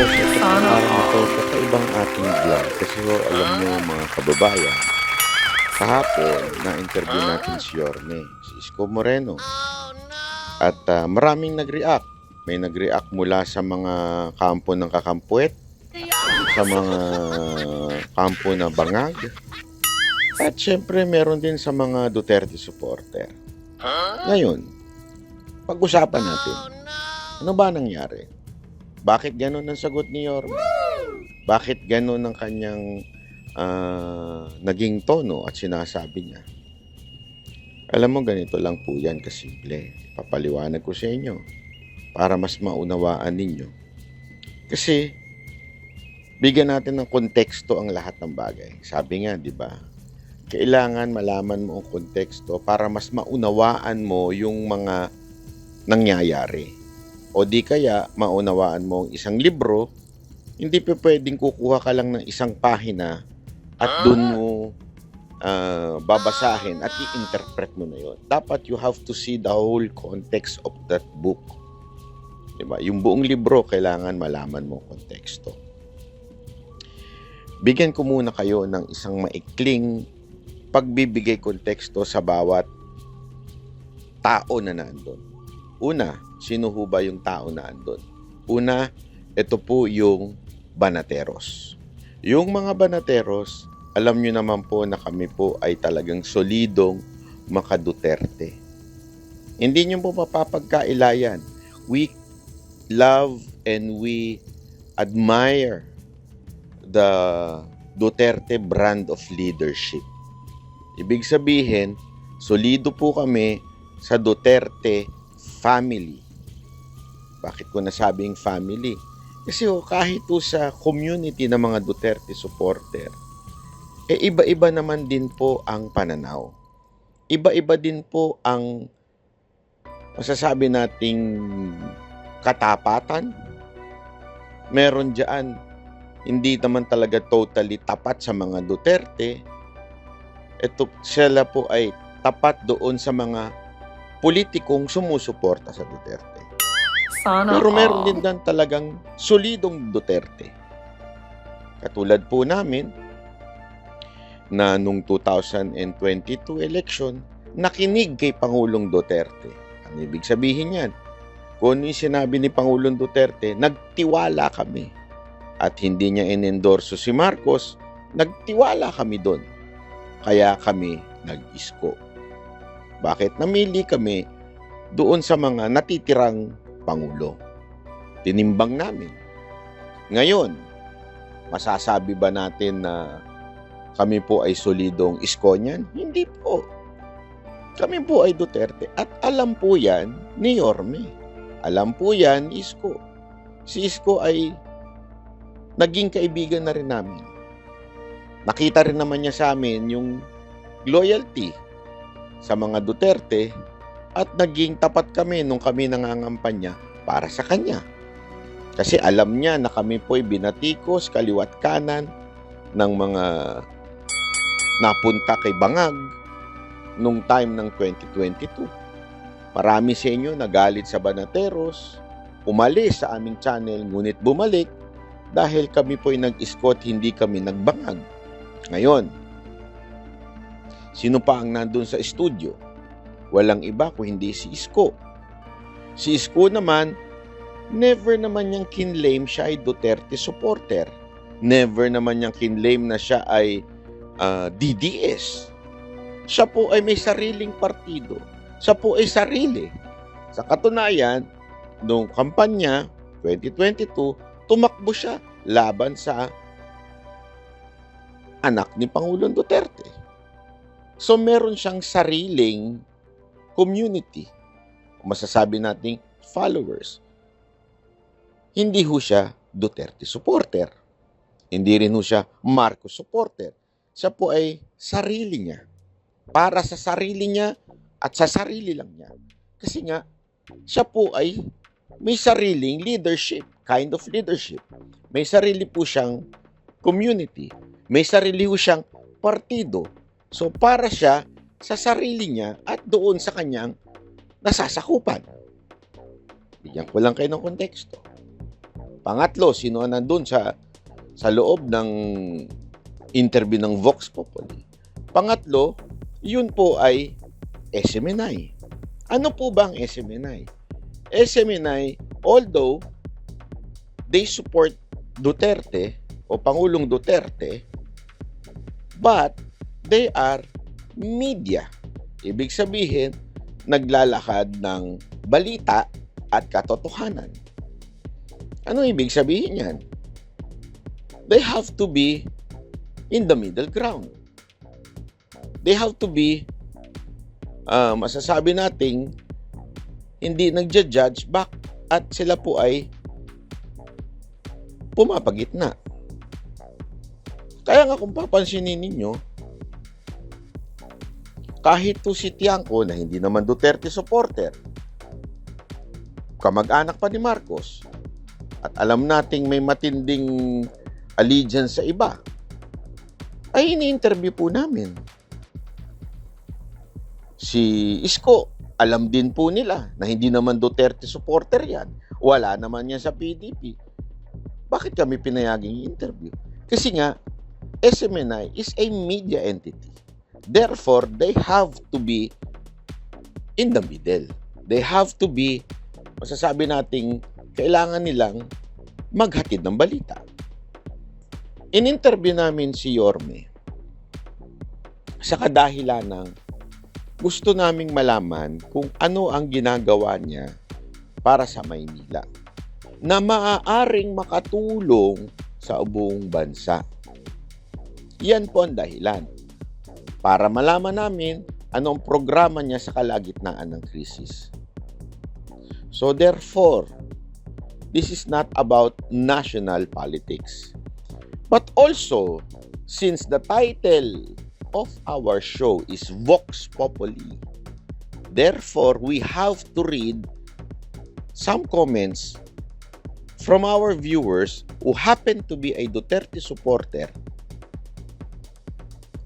Ito po araw na 'to kakaibang ating vlog kasi ho alam niyo mga kababayan, kahapon na-interview natin si Yorme, si Isko Moreno at maraming nag-react. May nag-react mula sa mga kampo ng Kakampuet, sa mga kampo na Bangag, at syempre meron din sa mga Duterte supporter. Ngayon, pag-usapan natin, ano ba nangyari? Bakit ganun ang sagot ni Yorme? Bakit ganun ang kanyang naging tono at sinasabi niya? Alam mo, ganito lang po yan kasimple. Papaliwanag ko sa inyo para mas maunawaan ninyo. Kasi, bigyan natin ng konteksto ang lahat ng bagay. Sabi nga, di ba? Kailangan malaman mo ang konteksto para mas maunawaan mo yung mga nangyayari. O di kaya, maunawaan mo ang isang libro, hindi pa pwedeng kukuha ka lang ng isang pahina at doon mo babasahin at i-interpret mo na yon. Dapat you have to see the whole context of that book. Diba? Yung buong libro, kailangan malaman mo ang konteksto. Bigyan ko muna kayo ng isang maikling pagbibigay konteksto sa bawat tao na nandun. Una, sino ho ba yung tao na andun? Una, ito po yung Banateros. Yung mga Banateros, alam nyo naman po na kami po ay talagang solidong maka-Duterte. Hindi nyo po mapapagkailayan. We love and we admire the Duterte brand of leadership. Ibig sabihin, solido po kami sa Duterte family. Bakit ko nasabing family? Kasi kahit po sa community ng mga Duterte supporter, iba-iba naman din po ang pananaw. Iba-iba din po ang masasabi nating katapatan. Meron dyan, hindi naman talaga totally tapat sa mga Duterte. Sila po ay tapat doon sa mga politikong sumusuporta sa Duterte. Pero meron din dan talagang solidong Duterte. Katulad po namin na nung 2022 election, nakinig kay Pangulong Duterte. Ang ibig sabihin yan, kung ano yung sinabi ni Pangulong Duterte, nagtiwala kami. At hindi niya inendorso si Marcos, nagtiwala kami doon. Kaya kami nag-isko. Bakit namili kami doon sa mga natitirang Pangulo? Tinimbang namin. Ngayon, masasabi ba natin na kami po ay solidong isko niyan? Hindi po. Kami po ay Duterte at alam po yan ni Yorme. Alam po yan ni Isko. Si Isko ay naging kaibigan na rin namin. Nakita rin naman niya sa amin yung loyalty sa mga Duterte at naging tapat kami nung kami nangangampanya para sa kanya. Kasi alam niya na kami po'y binatikos kaliwat kanan ng mga napunta kay Bangag nung time ng 2022. Marami sa inyo nagalit sa Banateros, umalis sa aming channel ngunit bumalik dahil kami po'y nag-isko at hindi kami nagbangag. Ngayon, sino pa ang nandun sa studio? Walang iba kung hindi si Isko. Si Isko naman, never naman niyang kinlaim siya ay Duterte supporter. Never naman niyang kinlaim na siya ay DDS. Siya po ay may sariling partido. Siya po ay sarili. Sa katunayan, noong kampanya 2022, tumakbo siya laban sa anak ni Pangulong Duterte. So meron siyang sariling community. Masasabi nating followers. Hindi ho siya Duterte supporter. Hindi rin ho siya Marcos supporter. Siya po ay sarili niya. Para sa sarili niya at sa sarili lang niya. Kasi nga, siya po ay may sariling leadership, kind of leadership. May sarili po siyang community. May sarili po siyang partido. So para siya sa sarili niya at doon sa kanyang nasasakupan. Bigyan ko lang kayo ng konteksto. Pangatlo, sino ang nandun sa loob ng interview ng Vox Populi? Pangatlo, yun po ay SMNI. Ano po ba ang SMNI? SMNI, although they support Duterte o Pangulong Duterte, but they are media. Ibig sabihin, naglalakad ng balita at katotohanan. Ano ibig sabihin yan? They have to be in the middle ground. They have to be, masasabi nating, hindi nagja-judge back at sila po ay pumapagitna. Kaya nga kung papansinin ninyo, kahit to si Tiangco na hindi naman Duterte supporter, kamag-anak pa ni Marcos, at alam nating may matinding allegiance sa iba, ay ini-interview po namin. Si Isko, alam din po nila na hindi naman Duterte supporter yan. Wala naman yan sa PDP. Bakit kami pinayaging interview? Kasi nga, SMNI is a media entity. Therefore, they have to be in the middle. They have to be, masasabi nating, kailangan nilang maghatid ng balita. In-interview namin si Yorme sa kadahilan ng gusto naming malaman kung ano ang ginagawa niya para sa Maynila na maaaring makatulong sa buong bansa. Yan po ang dahilan para malaman namin anong programa niya sa kalagitnaan ng krisis. So therefore, this is not about national politics. But also, since the title of our show is Vox Populi, therefore we have to read some comments from our viewers who happen to be a Duterte supporter.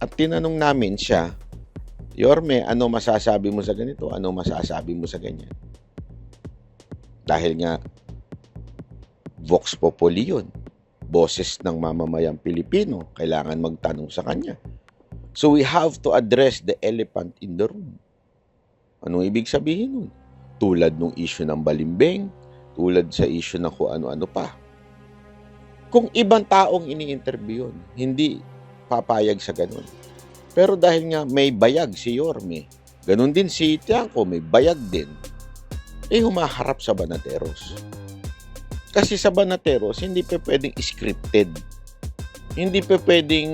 At tinanong namin siya, Yorme, ano masasabi mo sa ganito? Ano masasabi mo sa ganyan? Dahil nga, Vox Populi yun. Boses ng mamamayang Pilipino, kailangan magtanong sa kanya. So we have to address the elephant in the room. Anong ibig sabihin nun? Tulad ng issue ng balimbing, tulad sa issue ng kung ano-ano pa. Kung ibang taong ini-interview yun, hindi papayag sa ganun. Pero dahil nga may bayag si Yorme, ganun din si Tiangco, may bayag din, humaharap sa Banateros. Kasi sa Banateros, hindi pa pwedeng scripted. Hindi pa pwedeng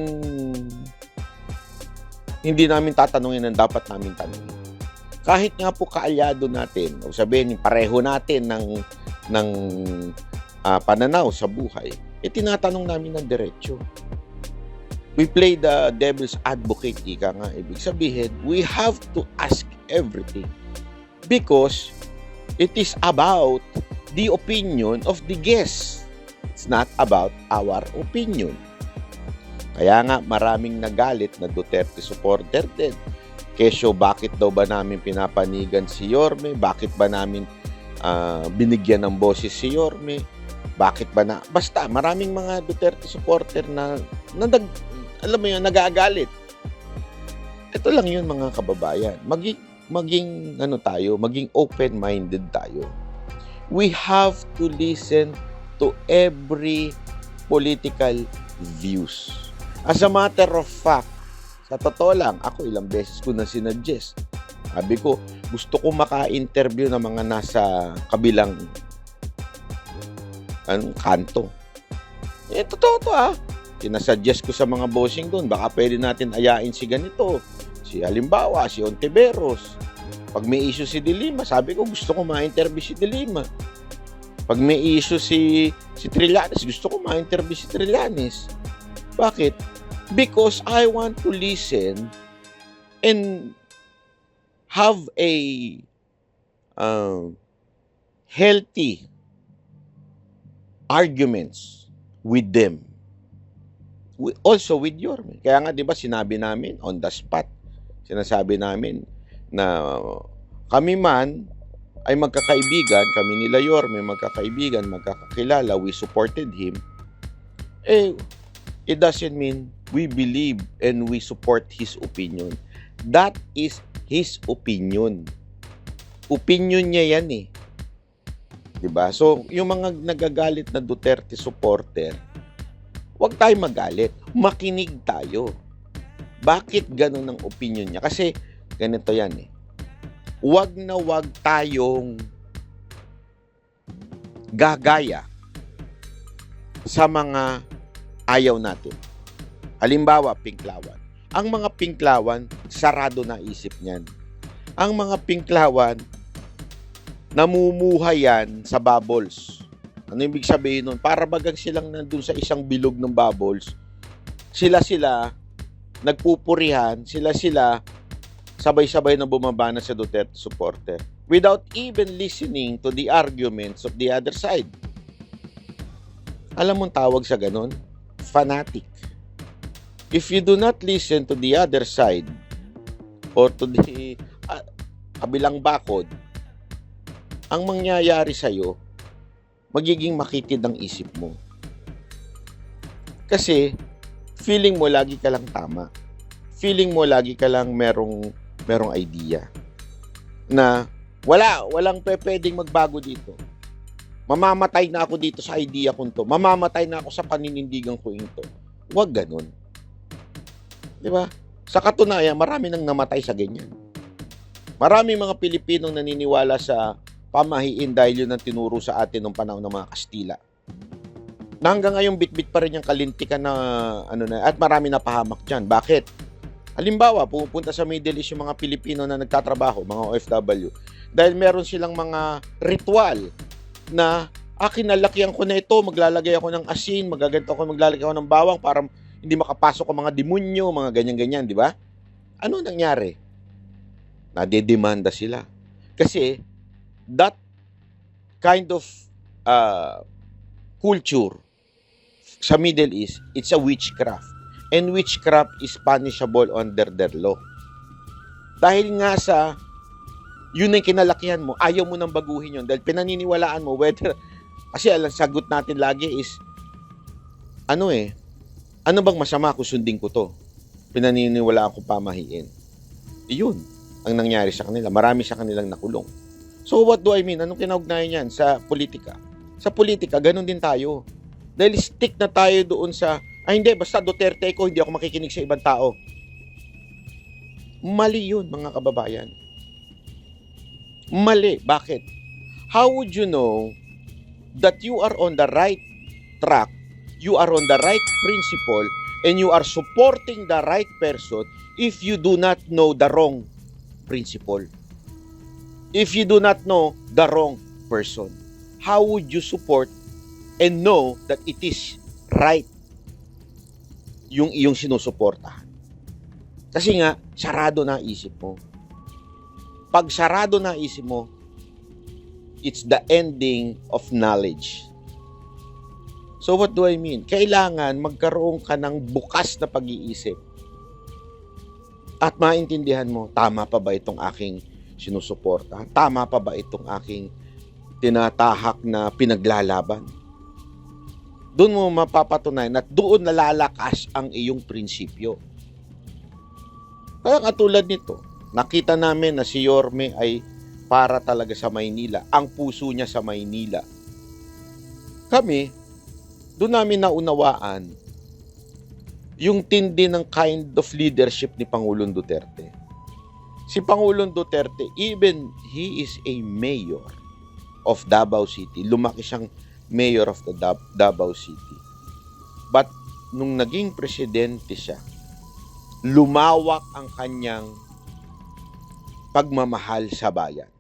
hindi namin tatanungin ang dapat namin tanungin. Kahit nga po kaalyado natin, o sabihin, pareho natin ng pananaw sa buhay, tinatanong namin ng diretsyo. We play the devil's advocate, ika nga. Ibig sabihin, we have to ask everything. Because it is about the opinion of the guest. It's not about our opinion. Kaya nga maraming nagalit na Duterte supporter din. Kesyo, bakit daw ba namin pinapanigan si Yorme? Bakit ba namin binigyan ng boses si Yorme? Bakit ba na... Basta, maraming mga Duterte supporter na alam mo yun, nagagalit. Ito lang yun mga kababayan. Maging open-minded tayo. We have to listen to every political views. As a matter of fact, sa totoo lang, ako ilang beses ko na sinuggest. Sabi ko, gusto ko maka-interview ng mga nasa kabilang kanto. Totoo to Sinasuggest ko sa mga bossing doon, baka pwede natin ayain si ganito. Halimbawa, si Ontiveros. Pag may issue si De Lima, sabi ko, gusto ko ma-interview si De Lima. Pag may issue si Trillanes, gusto ko ma-interview si Trillanes. Bakit? Because I want to listen and have a healthy arguments with them. Also with Yorme. Kaya nga, di ba, sinabi namin on the spot, sinasabi namin na kami man ay magkakaibigan, kami nila Yorme, magkakaibigan, magkakakilala, we supported him, it doesn't mean we believe and we support his opinion. That is his opinion. Opinion niya yan eh. Diba? So, yung mga nagagalit na Duterte supporter, huwag tayo magalit. Makinig tayo. Bakit ganun ang opinion niya? Kasi, ganito yan eh. Huwag na huwag tayong gagaya sa mga ayaw natin. Halimbawa, Pinklawan. Ang mga Pinklawan, sarado na isip niyan. Ang mga Pinklawan, namumuhay yan sa bubbles. Ano ibig sabihin nun? Para bagang silang nandun sa isang bilog ng bubbles, sila nagpupurihan, sila sabay-sabay na bumaba na sa Duterte supporter without even listening to the arguments of the other side. Alam mong tawag sa ganon? Fanatic. If you do not listen to the other side or to the kabilang bakod, ang mangyayari sa'yo, magiging makitid ang isip mo. Kasi, feeling mo lagi ka lang tama. Feeling mo lagi ka lang merong idea. Na, walang pwedeng magbago dito. Mamamatay na ako dito sa idea kong to. Mamamatay na ako sa paninindigan ko ito. Huwag ganun. Di ba? Sa katunayan, marami nang namatay sa ganyan. Marami mga Pilipinong naniniwala sa pamahiin dahil yun ang tinuro sa atin nung panahon ng mga Kastila. Na hanggang ngayon bitbit pa rin yung kalintikan na at marami na pahamak dyan. Bakit? Halimbawa, pumupunta sa Middle East yung mga Pilipino na nagtatrabaho, mga OFW, dahil meron silang mga ritual na kinalakihan ko na ito, maglalagay ako ng asin, maglalagay ako ng bawang para hindi makapasok ang mga demonyo, mga ganyan-ganyan, di ba? Ano nangyari? Nadedemanda sila. Kasi that kind of culture sa Middle East, it's a witchcraft. And witchcraft is punishable under their law. Dahil nga sa yun ang kinalakihan mo, ayaw mo nang baguhin yun dahil pinaniniwalaan mo whether, kasi alang sagot natin lagi is ano bang masama kung sundin ko to? Pinaniniwalaan ko pamahiin. Iyon ang nangyari sa kanila. Marami sa kanilang nakulong. So what do I mean? Anong kinaugnayan yan sa politika? Sa politika, ganun din tayo. Dahil stick na tayo doon sa hindi, basta Duterte ko, hindi ako makikinig sa ibang tao. Mali yun, mga kababayan. Mali. Bakit? How would you know that you are on the right track, you are on the right principle, and you are supporting the right person if you do not know the wrong principle? If you do not know the wrong person, how would you support and know that it is right yung iyong sinusuportahan? Kasi nga, sarado na isip mo. Pag sarado na isip mo, it's the ending of knowledge. So what do I mean? Kailangan magkaroon ka ng bukas na pag-iisip at maintindihan mo, tama pa ba itong aking sinusuportahan? Tama pa ba itong aking tinatahak na pinaglalaban? Doon mo mapapatunayan at doon nalalakas ang iyong prinsipyo. Kaya katulad nito, nakita namin na si Yorme ay para talaga sa Maynila. Ang puso niya sa Maynila. Kami, doon namin naunawaan yung tindi ng kind of leadership ni Pangulong Duterte. Si Pangulong Duterte, even he is a mayor of Davao City. Lumaki siyang mayor of the Davao City. But nung naging presidente siya, lumawak ang kanyang pagmamahal sa bayan.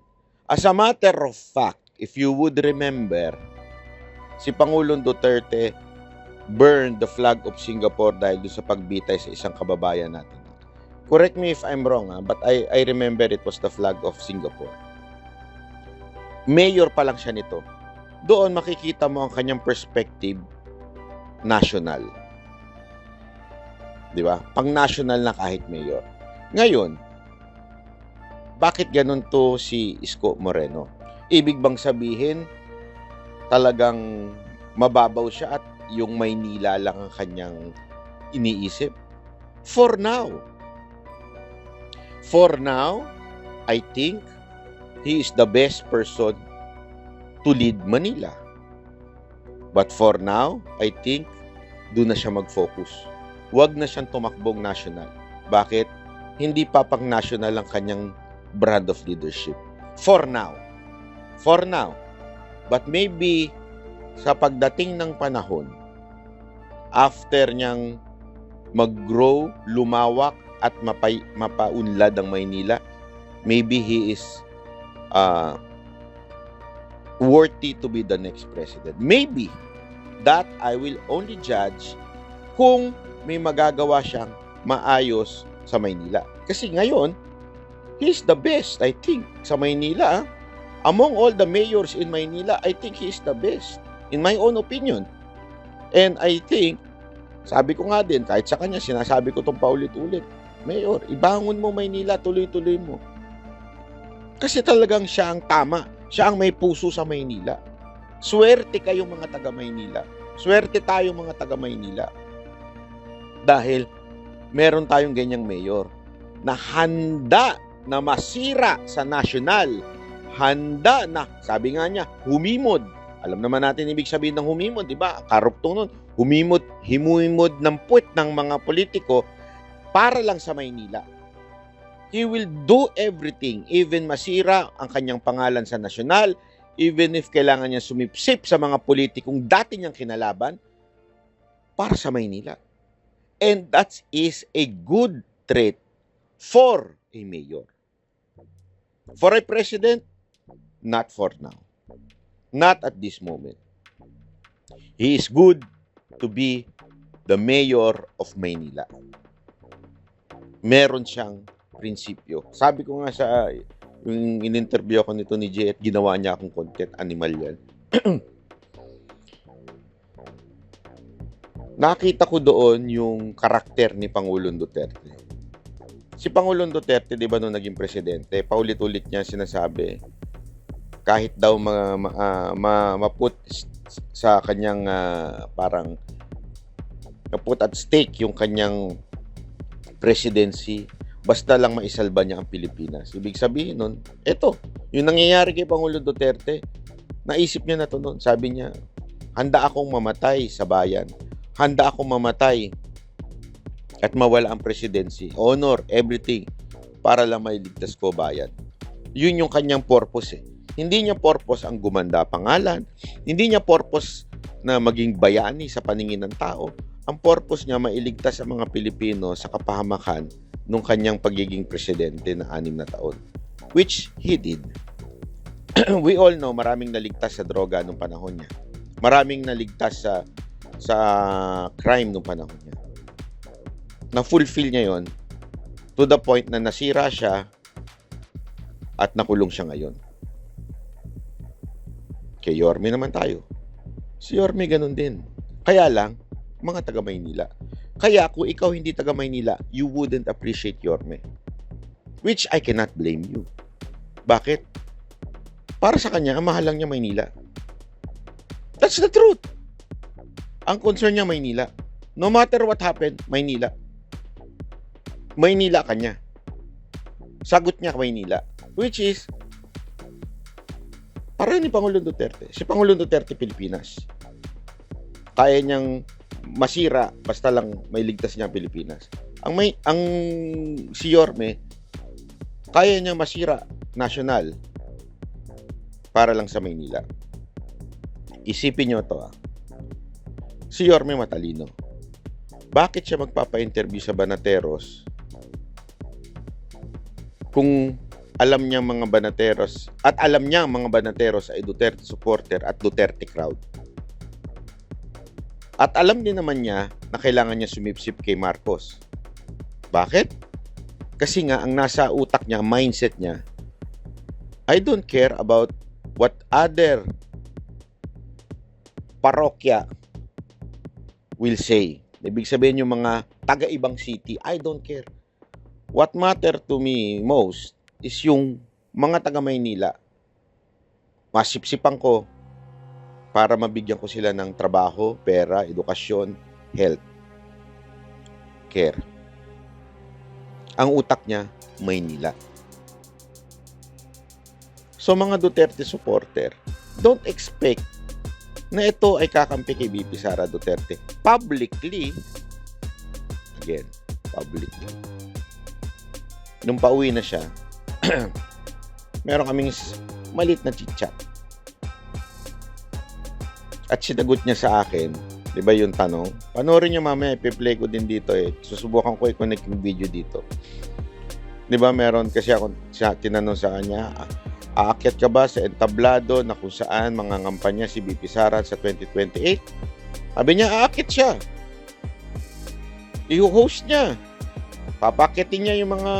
As a matter of fact, if you would remember, si Pangulong Duterte burned the flag of Singapore dahil doon sa pagbitay sa isang kababayan natin. Correct me if I'm wrong, but I remember it was the flag of Singapore. Mayor pa lang siya nito. Doon makikita mo ang kanyang perspective national. Di ba? Pang-national na kahit mayor. Ngayon, bakit ganun to si Isko Moreno? Ibig bang sabihin, talagang mababaw siya at yung Maynila lang ang kanyang iniisip? For now, I think he is the best person to lead Manila. But for now, I think doon na siya mag-focus. Huwag na siyang tumakbong national. Bakit? Hindi pa pang national ang kanyang brand of leadership. For now. But maybe sa pagdating ng panahon, after niyang mag-grow, lumawak at mapaunlad ang Maynila, maybe he is worthy to be the next president. Maybe. That I will only judge kung may magagawa siyang maayos sa Maynila. Kasi ngayon, he's the best, I think, sa Maynila. Among all the mayors in Maynila, I think he's the best, in my own opinion. And I think, sabi ko nga din, kahit sa kanya, sinasabi ko itong paulit-ulit, Mayor, ibangon mo Maynila, tuloy-tuloy mo. Kasi talagang siya ang tama. Siya ang may puso sa Maynila. Swerte kayong mga taga-Maynila. Swerte tayong mga taga-Maynila. Dahil meron tayong ganyang mayor na handa na masira sa nasyonal. Handa na, sabi nga niya, humimod. Alam naman natin ibig sabihin ng humimod, di ba? Karuptong nun. Himumod ng puwet ng mga politiko para lang sa Maynila. He will do everything, even masira ang kanyang pangalan sa nasyonal, even if kailangan niya sumipsip sa mga politikong dati niyang kinalaban para sa Maynila. And that is a good trait for a mayor. For a president, not for now. Not at this moment. He is good to be the mayor of Maynila. Meron siyang prinsipyo. Sabi ko nga sa yung in-interview ako nito ni Jay at ginawa niya akong content, animal yan. Nakita ko doon yung karakter ni Pangulong Duterte. Si Pangulong Duterte, di ba, nung naging presidente, paulit-ulit niya sinasabi, kahit daw maput sa kanyang parang maput at stake yung kanyang presidency, basta lang maisalba niya ang Pilipinas. Ibig sabihin nun, eto, yung nangyayari kay Pangulong Duterte, naisip niya na to nun. Sabi niya, handa akong mamatay sa bayan. Handa akong mamatay at mawala ang presidency. Honor, everything, para lang mailigtas ko bayan. Yun yung kanyang purpose eh. Hindi niya purpose ang gumanda pangalan. Hindi niya purpose na maging bayani sa paningin ng tao. Ang purpose niya, mailigtas ang mga Pilipino sa kapahamakan nung kanyang pagiging presidente na 6 na taon. Which he did. We all know, maraming naligtas sa droga nung panahon niya. Maraming naligtas sa crime nung panahon niya. Na-fulfill niya yon to the point na nasira siya at nakulong siya ngayon. Kay Yorme naman tayo. Si Yorme ganun din. Kaya lang, mga taga-Maynila. Kaya kung ikaw hindi taga-Maynila, you wouldn't appreciate Yorme. Which I cannot blame you. Bakit? Para sa kanya, ang mahal lang niya Maynila. That's the truth. Ang concern niya Maynila. No matter what happened, Maynila. Maynila kanya. Sagot niya Maynila. Which is, para ni Pangulong Duterte. Si Pangulong Duterte, Pilipinas. Kaya niyang masira basta lang may ligtas niya ang Pilipinas. Ang si Yorme, kaya niyang masira national para lang sa Maynila. Isipin niyo to. Si Yorme matalino. Bakit siya magpapa-interview sa Banateros kung alam niya mga Banateros at alam niya mga Banateros ay Duterte supporter at Duterte crowd? At alam din naman niya na kailangan niya sumipsip kay Marcos. Bakit? Kasi nga, ang nasa utak niya, mindset niya, I don't care about what other parokya will say. Ibig sabihin yung mga taga-ibang city, I don't care. What matter to me most is yung mga taga-Maynila. masipsipan ko para mabigyan ko sila ng trabaho, pera, edukasyon, health, care. Ang utak niya, Maynila. So mga Duterte supporter, don't expect na ito ay kakampi kay BP Sara Duterte. Publicly, nung pauwi na siya, meron kaming malit na chit-chat. At sinagot niya sa akin, di ba yung tanong? Panoorin niyo mamaya, ipi-play ko din dito eh. Susubukan ko i-connect yung video dito. Di ba meron kasi ako tinanong sa kanya, aakyat ka ba sa entablado na kung saan mangangampanya si BP Sara sa 2028? Sabi niya, aakyat siya. I-host niya. Papakitin niya yung mga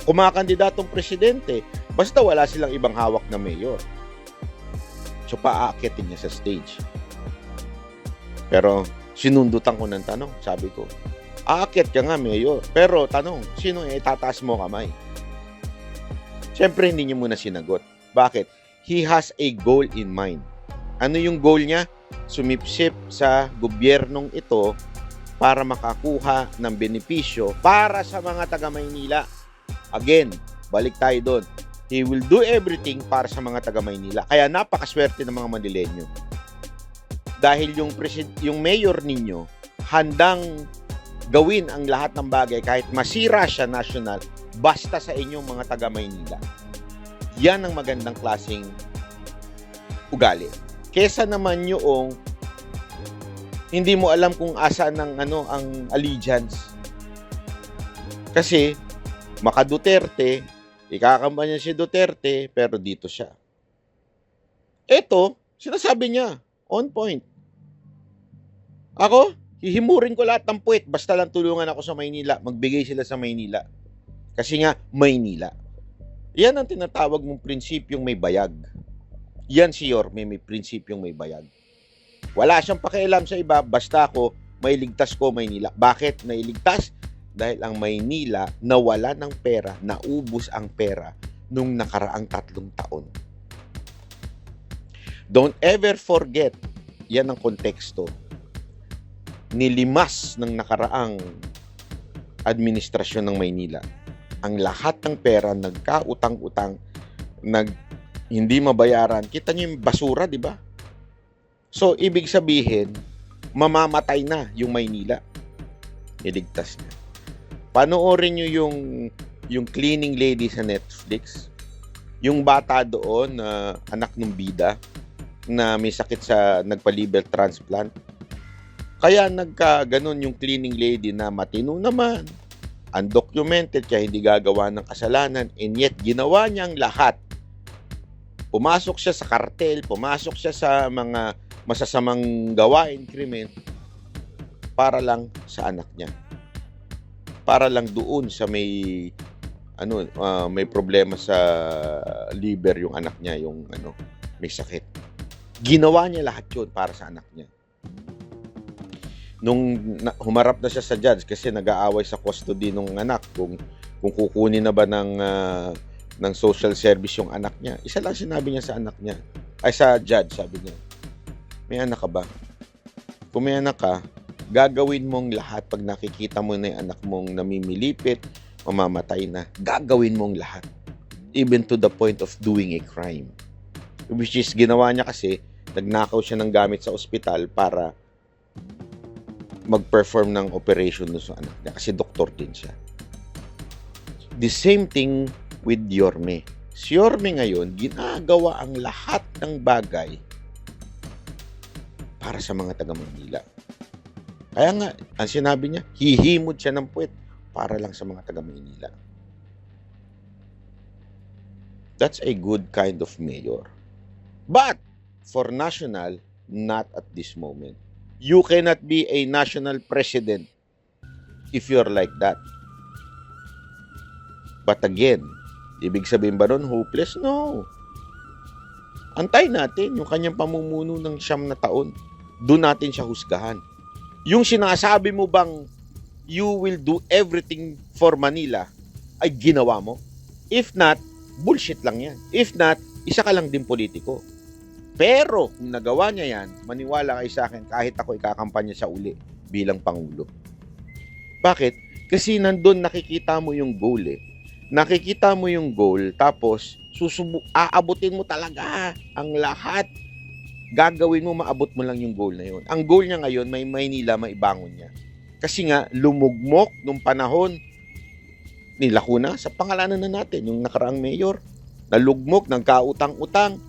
kumakandidatong presidente. Basta wala silang ibang hawak na mayor. So, paakyatin niya sa stage. Pero, sinundutan ko ng tanong. Sabi ko, aakyat ka nga, mayor. Pero, tanong, sino itataas mo kamay? Siyempre, hindi niya muna sinagot. Bakit? He has a goal in mind. Ano yung goal niya? Sumipsip sa gobyernong ito para makakuha ng benepisyo para sa mga taga-Maynila. Again, balik tayo doon. He will do everything para sa mga taga-Maynila. Kaya napakaswerte ng mga Manileño. Dahil yung mayor ninyo handang gawin ang lahat ng bagay kahit masira siya national basta sa inyong mga taga-Maynila. Yan ang magandang klaseng ugali. Kesa naman yung hindi mo alam kung asa ng ang allegiance. Kasi maka Duterte, ikakampanya si Duterte, pero dito siya. Ito, sinasabi niya, on point. Ako, hihimurin ko lahat ng puwet, basta lang tulungan ako sa Maynila, magbigay sila sa Maynila. Kasi nga, Maynila. Yan ang tinatawag mong prinsipyong may bayag. Yan si Yorme, may prinsipyong may bayag. Wala siyang pakialam sa iba, basta ako, mailigtas ko Maynila. Bakit nailigtas? Dahil ang Maynila nawala ng pera, naubos ang pera nung nakaraang 3 taon. Don't ever forget, yan ang konteksto, nilimas ng nakaraang administrasyon ng Maynila. Ang lahat ng pera, nagkautang-utang, hindi mabayaran. Kita niyo yung basura, di ba? So, ibig sabihin, mamamatay na yung Maynila. Iligtas niya. Panoorin nyo yung cleaning lady sa Netflix. Yung bata doon, anak ng bida, na may sakit sa nagpa-liver transplant. Kaya nagka-ganon yung cleaning lady na matino naman, undocumented, kaya hindi gagawa ng kasalanan, and yet ginawa niya ang lahat. Pumasok siya sa kartel, pumasok siya sa mga masasamang gawain, krimen, para lang sa anak niya. Para lang doon sa may problema sa liver yung anak niya, yung may sakit. Ginawa niya lahat 'yun para sa anak niya. Nung humarap na siya sa judge kasi nag-aaway sa custody ng anak kung kukunin na ba ng social service yung anak niya. Isa lang sinabi niya sa anak niya. Ay sa judge, sabi niya, may anak ka ba? Kung may anak ka, gagawin mong lahat pag nakikita mo na yung anak mong namimilipit, mamamatay na. Gagawin mong lahat. Even to the point of doing a crime. Which is, ginawa niya kasi, nagnakaw siya ng gamit sa ospital para mag-perform ng operation doon sa anak niya. Kasi doktor din siya. The same thing with Yorme. Si Yorme ngayon, ginagawa ang lahat ng bagay para sa mga taga-Manila. Kaya nga, ang sinabi niya, hihimod siya ng puwet para lang sa mga taga-Manila. That's a good kind of mayor. But, for national, not at this moment. You cannot be a national president if you're like that. But again, ibig sabihin ba nun, hopeless? No. Antay natin yung kanyang pamumuno ng 9 na taon. Doon natin siya husgahan. Yung sinasabi mo bang you will do everything for Manila ay ginawa mo? If not, bullshit lang yan. If not, Isa ka lang din politiko. Pero kung nagawa niya yan, maniwala kayo sa akin, kahit ako ikakampanya sa uli bilang Pangulo. Bakit? Kasi nandun nakikita mo yung goal eh. Nakikita mo yung goal, tapos aabutin mo talaga ang lahat. Gagawin mo, maabot mo lang yung goal na yun. Ang goal niya ngayon, may Maynila, maibangon niya. Kasi nga, lumugmok nung panahon ni Lacuna sa pangalanan na natin, yung nakaraang mayor. Nalugmok, nagkautang-utang.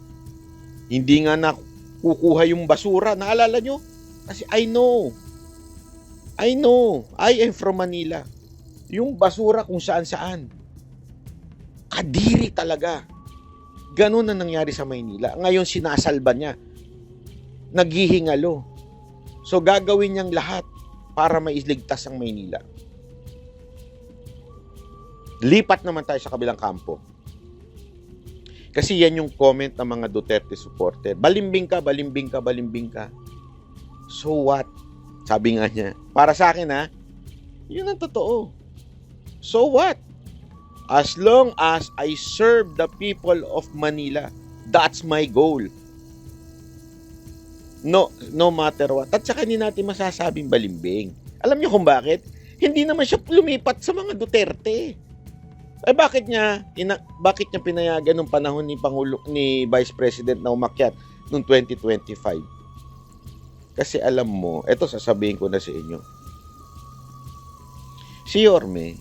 Hindi nga nakukuha yung basura. Naalala nyo? Kasi I know. I am from Manila. Yung basura kung saan-saan. Kadiri talaga. Ganun ang nangyari sa Maynila. Ngayon sinasalba niya. Naghihingalo. So gagawin niyang lahat para mailigtas ang Maynila. Lipat naman tayo sa kabilang kampo. Kasi yan yung comment ng mga Duterte supporter. Balimbing ka, balimbing ka, balimbing ka. So what? Sabi nga niya. Para sa akin ha, yun ang totoo. So what? As long as I serve the people of Manila, that's my goal. No matter what. At saka hindi natin masasabing balimbing. Alam niyo kung bakit? Hindi naman siya lumipat sa mga Duterte. Bakit niya pinayagan nung panahon ni Vice President na umakyat noong 2025? Kasi alam mo, eto sasabihin ko na sa inyo. Si Yorme,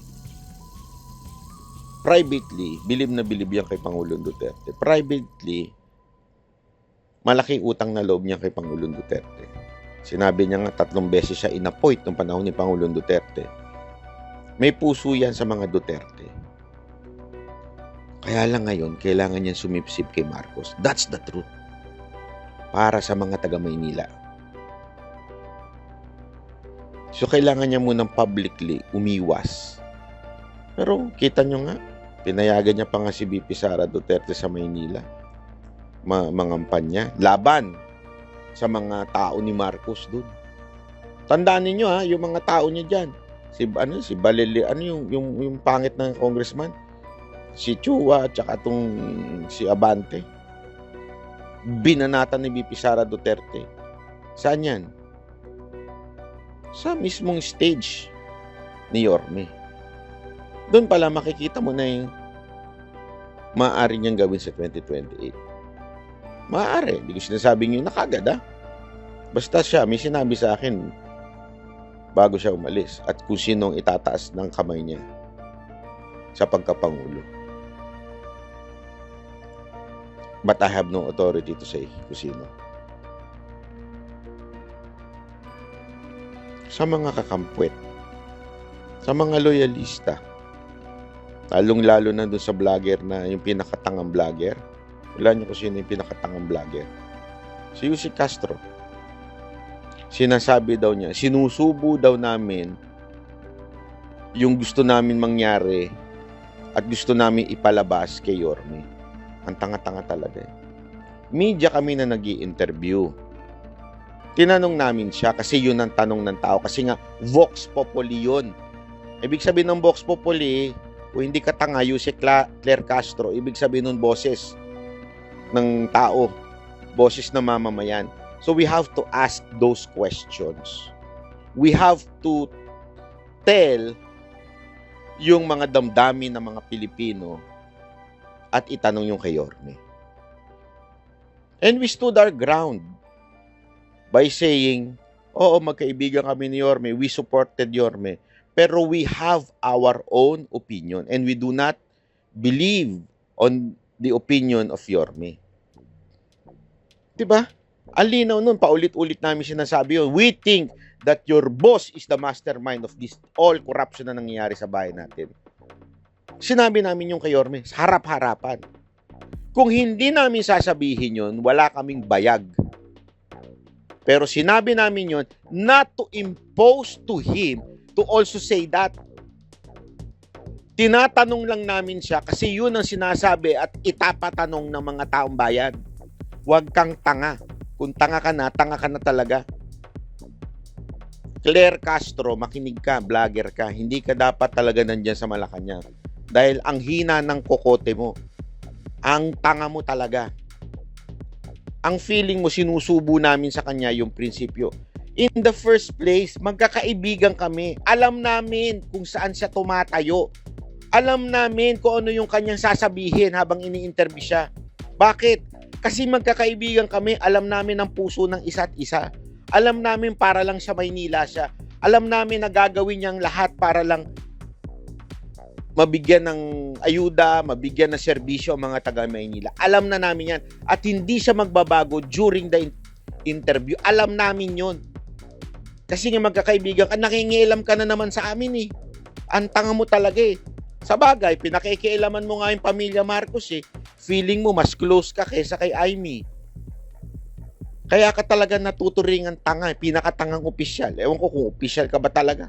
privately, bilib na bilib yan kay Pangulong Duterte. Privately, malaki utang na loob niya kay Pangulong Duterte. Sinabi niya nga 3 beses siya inappoint nung panahon ni Pangulong Duterte. May puso yan sa mga Duterte. Kaya lang ngayon, kailangan niya sumipsip kay Marcos. That's the truth. Para sa mga taga-Maynila. So, kailangan niya munang publicly umiwas. Pero, kita nyo nga, pinayagan niya pa nga si VP Sara Duterte sa Maynila. Mangampanya. Laban sa mga tao ni Marcos doon. Tandaan niyo yung mga tao niya diyan. Si Balili, yung pangit na congressman, si Chua at saka si Abante. Binanatan ni VP Sara Duterte. Saan yan? Sa mismong stage ni Yorme. Doon pala makikita mo na yung maaari niyang gawin sa 2028. Maaari. Hindi ko sinasabing yun na kagad Basta siya, may sinabi sa akin bago siya umalis at kung sinong itataas ng kamay niya sa pagkapangulo. But I have no authority to say kung sino. Sa mga kakampwet, sa mga loyalista, lalong-lalo na doon sa vlogger na yung pinakatangang vlogger. Wala niyo kung sino yung pinakatangang vlogger. Si Yussi Castro. Sinasabi daw niya, sinusubo daw namin yung gusto namin mangyari at gusto namin ipalabas kay Yorme. Ang tanga-tanga talaga. Media kami na nag-i-interview. Tinanong namin siya kasi yun ang tanong ng tao. Kasi nga, Vox Populi yun. Ibig sabihin ng Vox Populi, kung hindi ka tanga, Yussi Claire Castro, ibig sabihin ng boses ng tao, boses ng mamamayan. So we have to ask those questions. We have to tell yung mga damdamin ng mga Pilipino at itanong yung kay Yorme. And we stood our ground by saying, oo, magkaibigan kami ni Yorme, we supported Yorme, pero we have our own opinion and we do not believe on the opinion of Yorme. Diba? Ang linaw nun, paulit-ulit namin sinasabi yun. We think that your boss is the mastermind of this all corruption na nangyayari sa bayan natin. Sinabi namin yung kay Yorme, harap-harapan. Kung hindi namin sasabihin yun, wala kaming bayag. Pero sinabi namin yun, not to impose to him to also say that. Tinatanong lang namin siya kasi yun ang sinasabi at itapatanong ng mga taong bayan. Huwag kang tanga. Kung tanga ka na talaga. Claire Castro, makinig ka, vlogger ka. Hindi ka dapat talaga nandyan sa Malacanang. Dahil ang hina ng kokote mo. Ang tanga mo talaga. Ang feeling mo, sinusubo namin sa kanya yung prinsipyo. In the first place, magkakaibigan kami. Alam namin kung saan siya tumatayo. Alam namin kung ano yung kanyang sasabihin habang ini-interview siya. Bakit? Kasi magkakaibigan kami, alam namin ang puso ng isa't isa. Alam namin para lang sa Maynila siya. Alam namin na gagawin niyang lahat para lang mabigyan ng ayuda, mabigyan ng serbisyo ang mga taga Maynila. Alam na namin yan. At hindi siya magbabago during the interview. Alam namin yon. Kasi nga magkakaibigan ka, nakingialam ka na naman sa amin eh. Ang tanga mo talaga eh. Sa bagay, pinakikialaman mo nga yung pamilya Marcos eh. Feeling mo mas close ka kaysa kay Amy. Kaya ka talaga natuturing ang tanga, pinakatangang opisyal. Ewan ko kung opisyal ka ba talaga.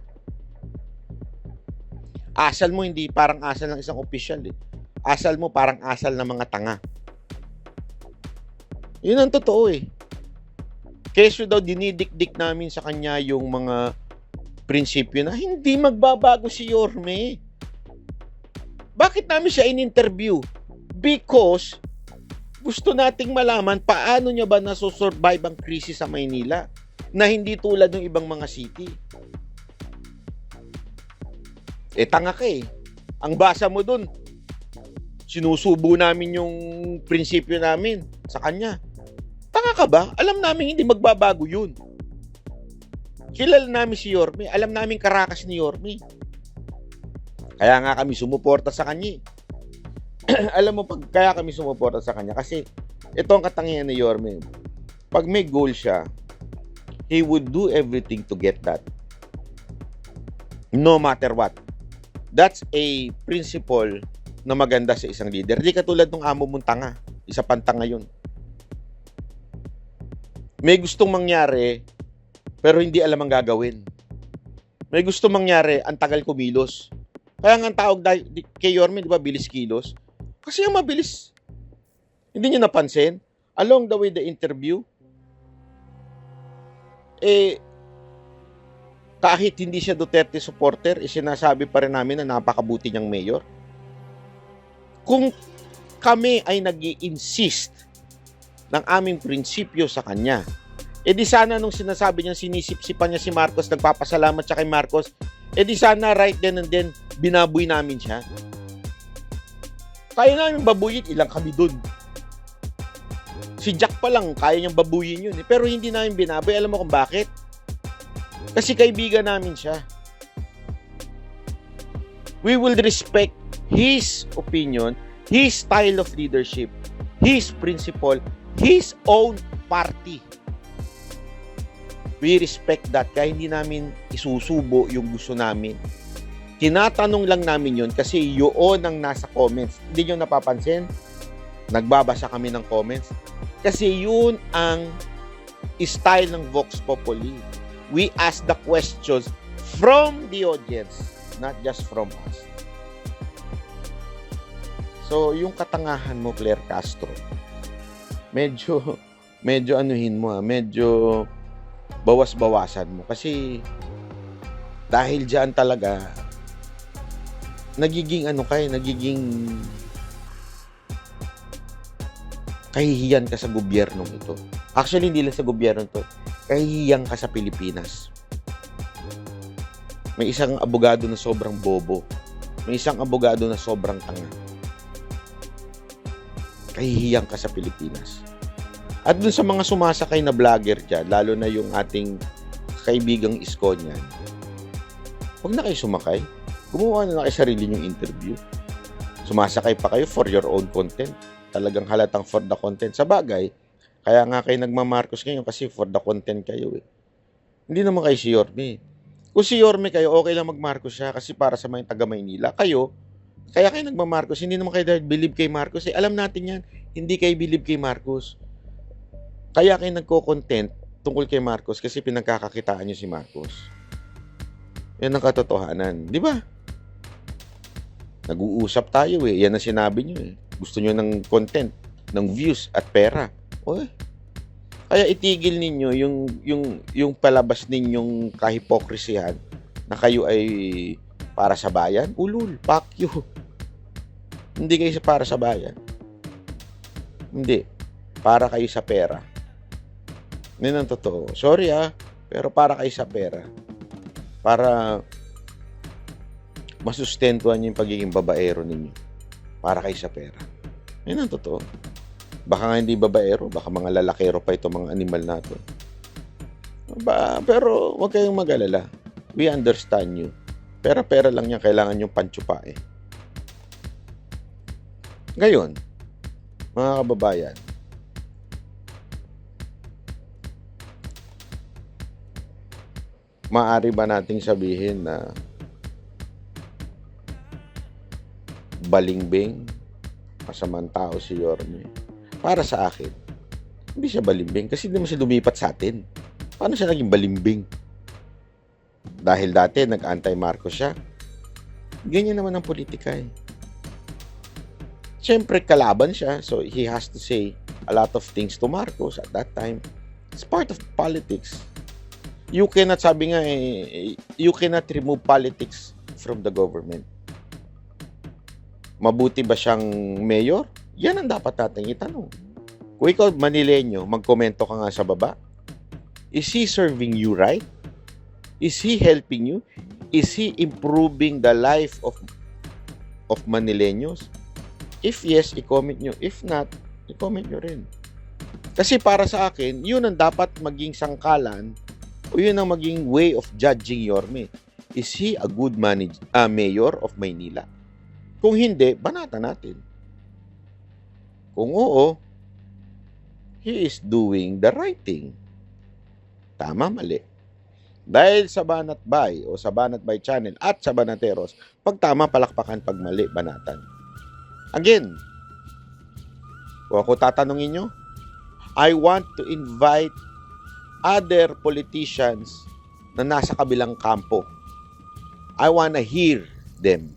Asal mo hindi parang asal ng isang opisyal eh. Asal mo parang asal ng mga tanga. Yun ang totoo eh. Keso daw dinidikdik namin sa kanya yung mga prinsipyo na hindi magbabago si Yorme. Bakit namin siya in-interview? Because gusto nating malaman paano niya ba nasusurvive ang krisis sa Maynila na hindi tulad ng ibang mga city. Tanga ka eh. Ang basa mo dun, sinusubo namin yung prinsipyo namin sa kanya. Tanga ka ba? Alam namin hindi magbabago yun. Kilala namin si Yorme. Alam namin karakas ni Yorme. Kaya nga kami sumuporta sa kanya. Alam mo, kaya kami sumuporta sa kanya kasi ito ang katangian ni Yorme. Pag may goal siya, he would do everything to get that. No matter what. That's a principle na maganda sa isang leader. Hindi katulad ng amo mong tanga. Isa pang tanga yun. May gustong mangyari, pero hindi alam ang gagawin. May gustong mangyari, ang tagal kumilos. Kaya nga ang tawag kay Yorme, di ba, bilis kilos? Kasi yung mabilis. Hindi niyo napansin? Along the way the interview, kahit hindi siya Duterte supporter, sinasabi pa rin namin na napakabuti niyang mayor. Kung kami ay nag-i-insist ng aming prinsipyo sa kanya, di sana nung sinasabi niya sinisip-sipan niya si Marcos, nagpapasalamat siya kay Marcos, di sana right then and then binaboy namin siya. Kaya namin babuyin, ilang kami dun. Si Jack pa lang, kaya niyang babuyin yun. Pero hindi namin binaboy. Alam mo kung bakit? Kasi kaibigan namin siya. We will respect his opinion, his style of leadership, his principle, his own party. We respect that. Kaya hindi namin isusubo yung gusto namin. Tinatanong lang namin yun kasi yun ang nasa comments. Hindi nyo napapansin? Nagbabasa kami ng comments. Kasi yun ang style ng Vox Populi. We ask the questions from the audience, not just from us. So, yung katangahan mo, Claire Castro, medyo anuhin mo, medyo bawas-bawasan mo. Kasi, dahil dyan talaga, nagiging kahihiyan ka sa gobyernong ito. Actually, hindi lang sa gobyerno ito. Kahihiyan ka sa Pilipinas. May isang abogado na sobrang bobo. May isang abogado na sobrang tanga. Kahihiyan ka sa Pilipinas. At dun sa mga sumasakay na vlogger dyan, lalo na yung ating kaibigang Isko niyan, huwag na kayo sumakay. Gumawa na kayo sarili yung interview. Sumasakay pa kayo for your own content. Talagang halatang for the content. Sa bagay, kaya nga kayo nagmamarcos ngayon kasi for the content kayo eh. Hindi naman kayo si Yorme. Kung si Yorme kayo, okay lang magmarcos siya kasi para sa mga taga Maynila. Kayo, kaya kayo nagmamarcos. Hindi naman kayo dahil believe kay Marcos. Alam natin yan, hindi kayo believe kay Marcos. Kaya kayo nagko-content tungkol kay Marcos kasi pinagkakakitaan nyo si Marcos. Yan ang katotohanan. Di ba? Nag-uusap tayo eh. Yan ang sinabi nyo eh. Gusto nyo ng content, ng views at pera. Oy. Kaya itigil ninyo yung palabas ninyong kahipokrisihan na kayo ay para sa bayan. Ulul, fuck you. Hindi kayo para sa bayan. Hindi. Para kayo sa pera. Yun ang totoo. Sorry pero para kayo sa pera. Para masustentuhan niyo yung pagiging babaero ninyo. Para kayo sa pera. Yun ang totoo. Baka nga hindi babaero, baka mga lalakero pa ito mga animal nato. Pero huwag kayong mag-alala. We understand you. Pera-pera lang yan, kailangan yung pantsupae. Ngayon, mga kababayan, maaari ba nating sabihin na balimbing, masamang tao si Yorme? Para sa akin, hindi siya balimbing kasi hindi mo siya lumipat sa atin. Paano siya naging balimbing? Dahil dati nag-anti-Marcos siya. Ganyan naman ang politika eh. Siyempre kalaban siya, so he has to say a lot of things to Marcos at that time. It's part of politics. You cannot, sabi nga you cannot remove politics from the government. Mabuti ba siyang mayor? Yan ang dapat natin itanong. Kung ikaw Manileño, magkomento ka nga sa baba. Is he serving you right? Is he helping you? Is he improving the life of Manileños? If yes, i-comment nyo. If not, i-comment nyo rin. Kasi para sa akin, yun ang dapat maging sangkalan o yun ang maging way of judging Yorme. Is he a good mayor of Maynila? Kung hindi, banata natin. Kung oo, he is doing the right thing. Tama, mali. Dahil sa Banat Bay o sa Banat Bay Channel at sa Banateros, pag tama, palakpakan, pag mali, banatan. Again, kung ako tatanungin nyo, I want to invite other politicians na nasa kabilang kampo. I wanna hear them.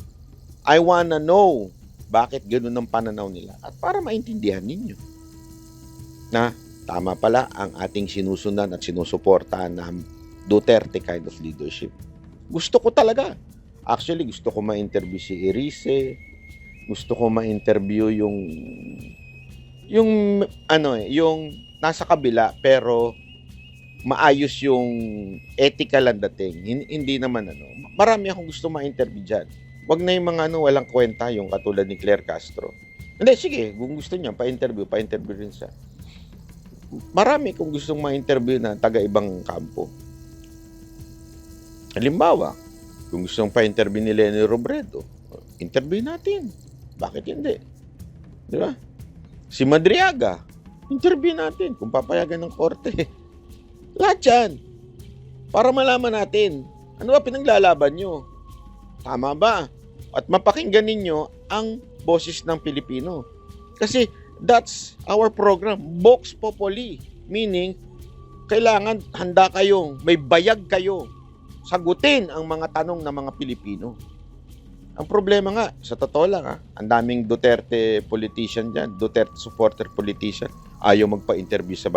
I wanna know bakit ganun ang pananaw nila at para maintindihan ninyo na tama pala ang ating sinusundan at sinusuportahan na Duterte kind of leadership. Gusto ko talaga. Actually, gusto ko ma-interview si Erice. Gusto ko ma-interview yung nasa kabila pero maayos yung ethical ang dating. Hindi naman Marami akong gusto ma-interview diyan. Wag na yung mga walang kwenta yung katulad ni Claire Castro. Hindi, sige, kung gusto niya pa-interview rin siya. Marami kong gustong ma-interview na taga-ibang kampo. Halimbawa, kung gustong pa-interview ni Leni Robredo, interview natin. Bakit hindi? Di ba? Si Madriaga, interview natin kung papayagan ng korte. Lahat yan. Para malaman natin, ano ba pinaglalaban nyo? Tama ba? At mapakinggan ninyo ang boses ng Pilipino. Kasi that's our program, Vox Populi. Meaning, kailangan handa kayong, may bayag kayo, sagutin ang mga tanong ng mga Pilipino. Ang problema nga, sa totoo lang ang daming Duterte politician dyan, Duterte supporter politician, ayaw magpa-interview sa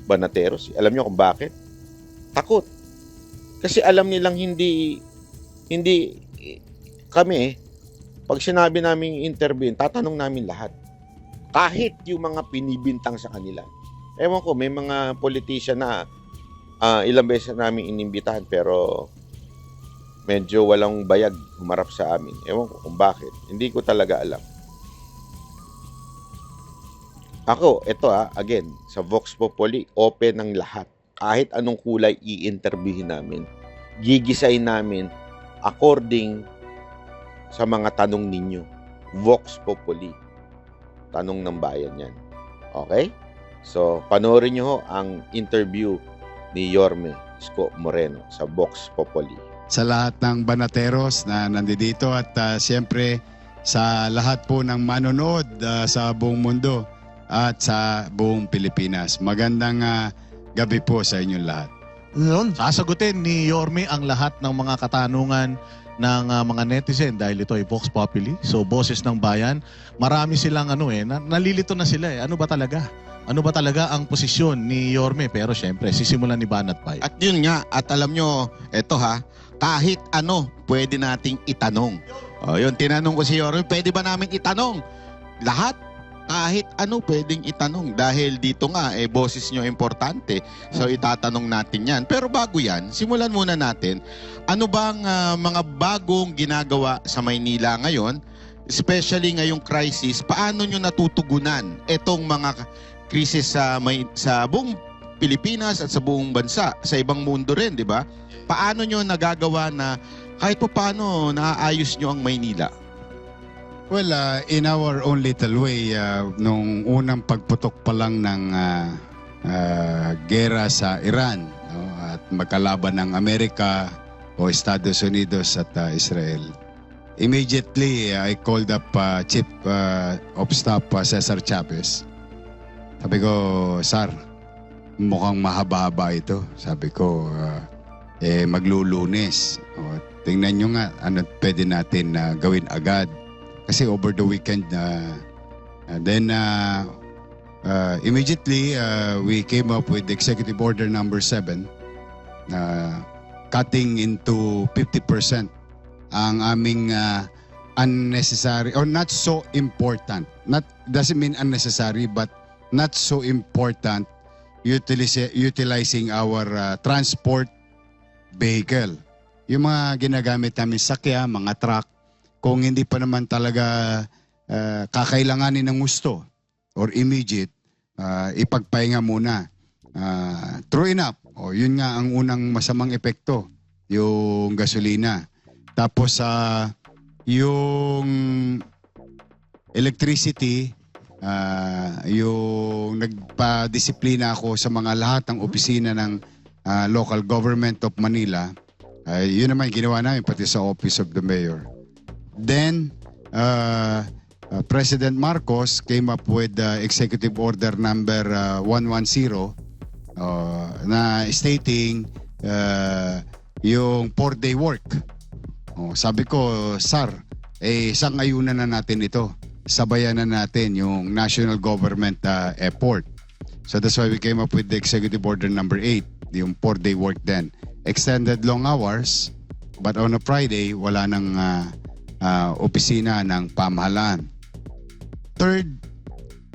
Banateros. Alam nyo kung bakit? Takot. Kasi alam nilang hindi kami, pag sinabi namin interview, tatanong namin lahat. Kahit yung mga pinibintang sa kanila. Ewan ko, may mga politician na ilang beses namin inimbitahan pero medyo walang bayag humarap sa amin. Ewan ko kung bakit. Hindi ko talaga alam. Ako, ito again, sa Vox Populi, open ng lahat. Kahit anong kulay i-interviewin namin. Gigisayin namin according sa mga tanong ninyo. Vox Populi. Tanong ng bayan yan. Okay? So, panoorin nyo ang interview ni Yorme Isko Moreno sa Vox Populi. Sa lahat ng Banateros na nandito at siyempre sa lahat po ng manonood sa buong mundo at sa buong Pilipinas. Magandang gabi po sa inyong lahat. Noon, sasagutin ni Yorme ang lahat ng mga katanungan ng mga netizen dahil ito ay Vox Populi. So, boses ng bayan. Marami silang nalilito na sila Ano ba talaga? Ano ba talaga ang posisyon ni Yorme? Pero syempre, sisimulan ni Banat Bay. At yun nga, at alam nyo, eto kahit ano pwede nating itanong. Yun, tinanong ko si Yorme, pwede ba namin itanong? Lahat? kahit ano pwedeng itanong dahil dito nga boses nyo importante. So itatanong natin yan. Pero bago yan, simulan muna natin. Ano bang mga bagong ginagawa sa Maynila ngayon, especially ngayong crisis, paano nyo natutugunan itong mga krisis sa buong Pilipinas at sa buong bansa, sa ibang mundo rin, di ba? Paano nyo nagagawa na kahit paano naaayos nyo ang Maynila? Well, in our own little way, nung unang pagputok pa lang ng gera sa Iran, no, at magkalaban ng Amerika o Estados Unidos at Israel, immediately I called up Chief of Staff Cesar Chavez. Sabi ko, Sir, mukhang mahaba-haba ito. Sabi ko, maglulunes. O, tingnan nyo nga, ano pwede natin gawin agad. Kasi over the weekend, then immediately we came up with Executive Order number 7, cutting into 50% ang aming unnecessary or not so important. Not doesn't mean unnecessary, but not so important utilizing our transport vehicle. Yung mga ginagamit namin sakya, mga truck, kung hindi pa naman talaga kakailanganin ng gusto or immediate, ipagpahinga muna. True enough, yun nga ang unang masamang epekto, yung gasolina. Tapos yung electricity, yung nagpa-disiplina ako sa mga lahat ng opisina ng local government of Manila, yun naman ginawa namin pati sa Office of the Mayor. Then, President Marcos came up with Executive Order number 110 na stating yung 4-day work. Sabi ko, Sir, sangayunan na natin ito. Sabayan na natin yung national government effort. So that's why we came up with the Executive Order number 8, yung 4-day work then. Extended long hours, but on a Friday, wala nang opisina ng pamahalaan. Third,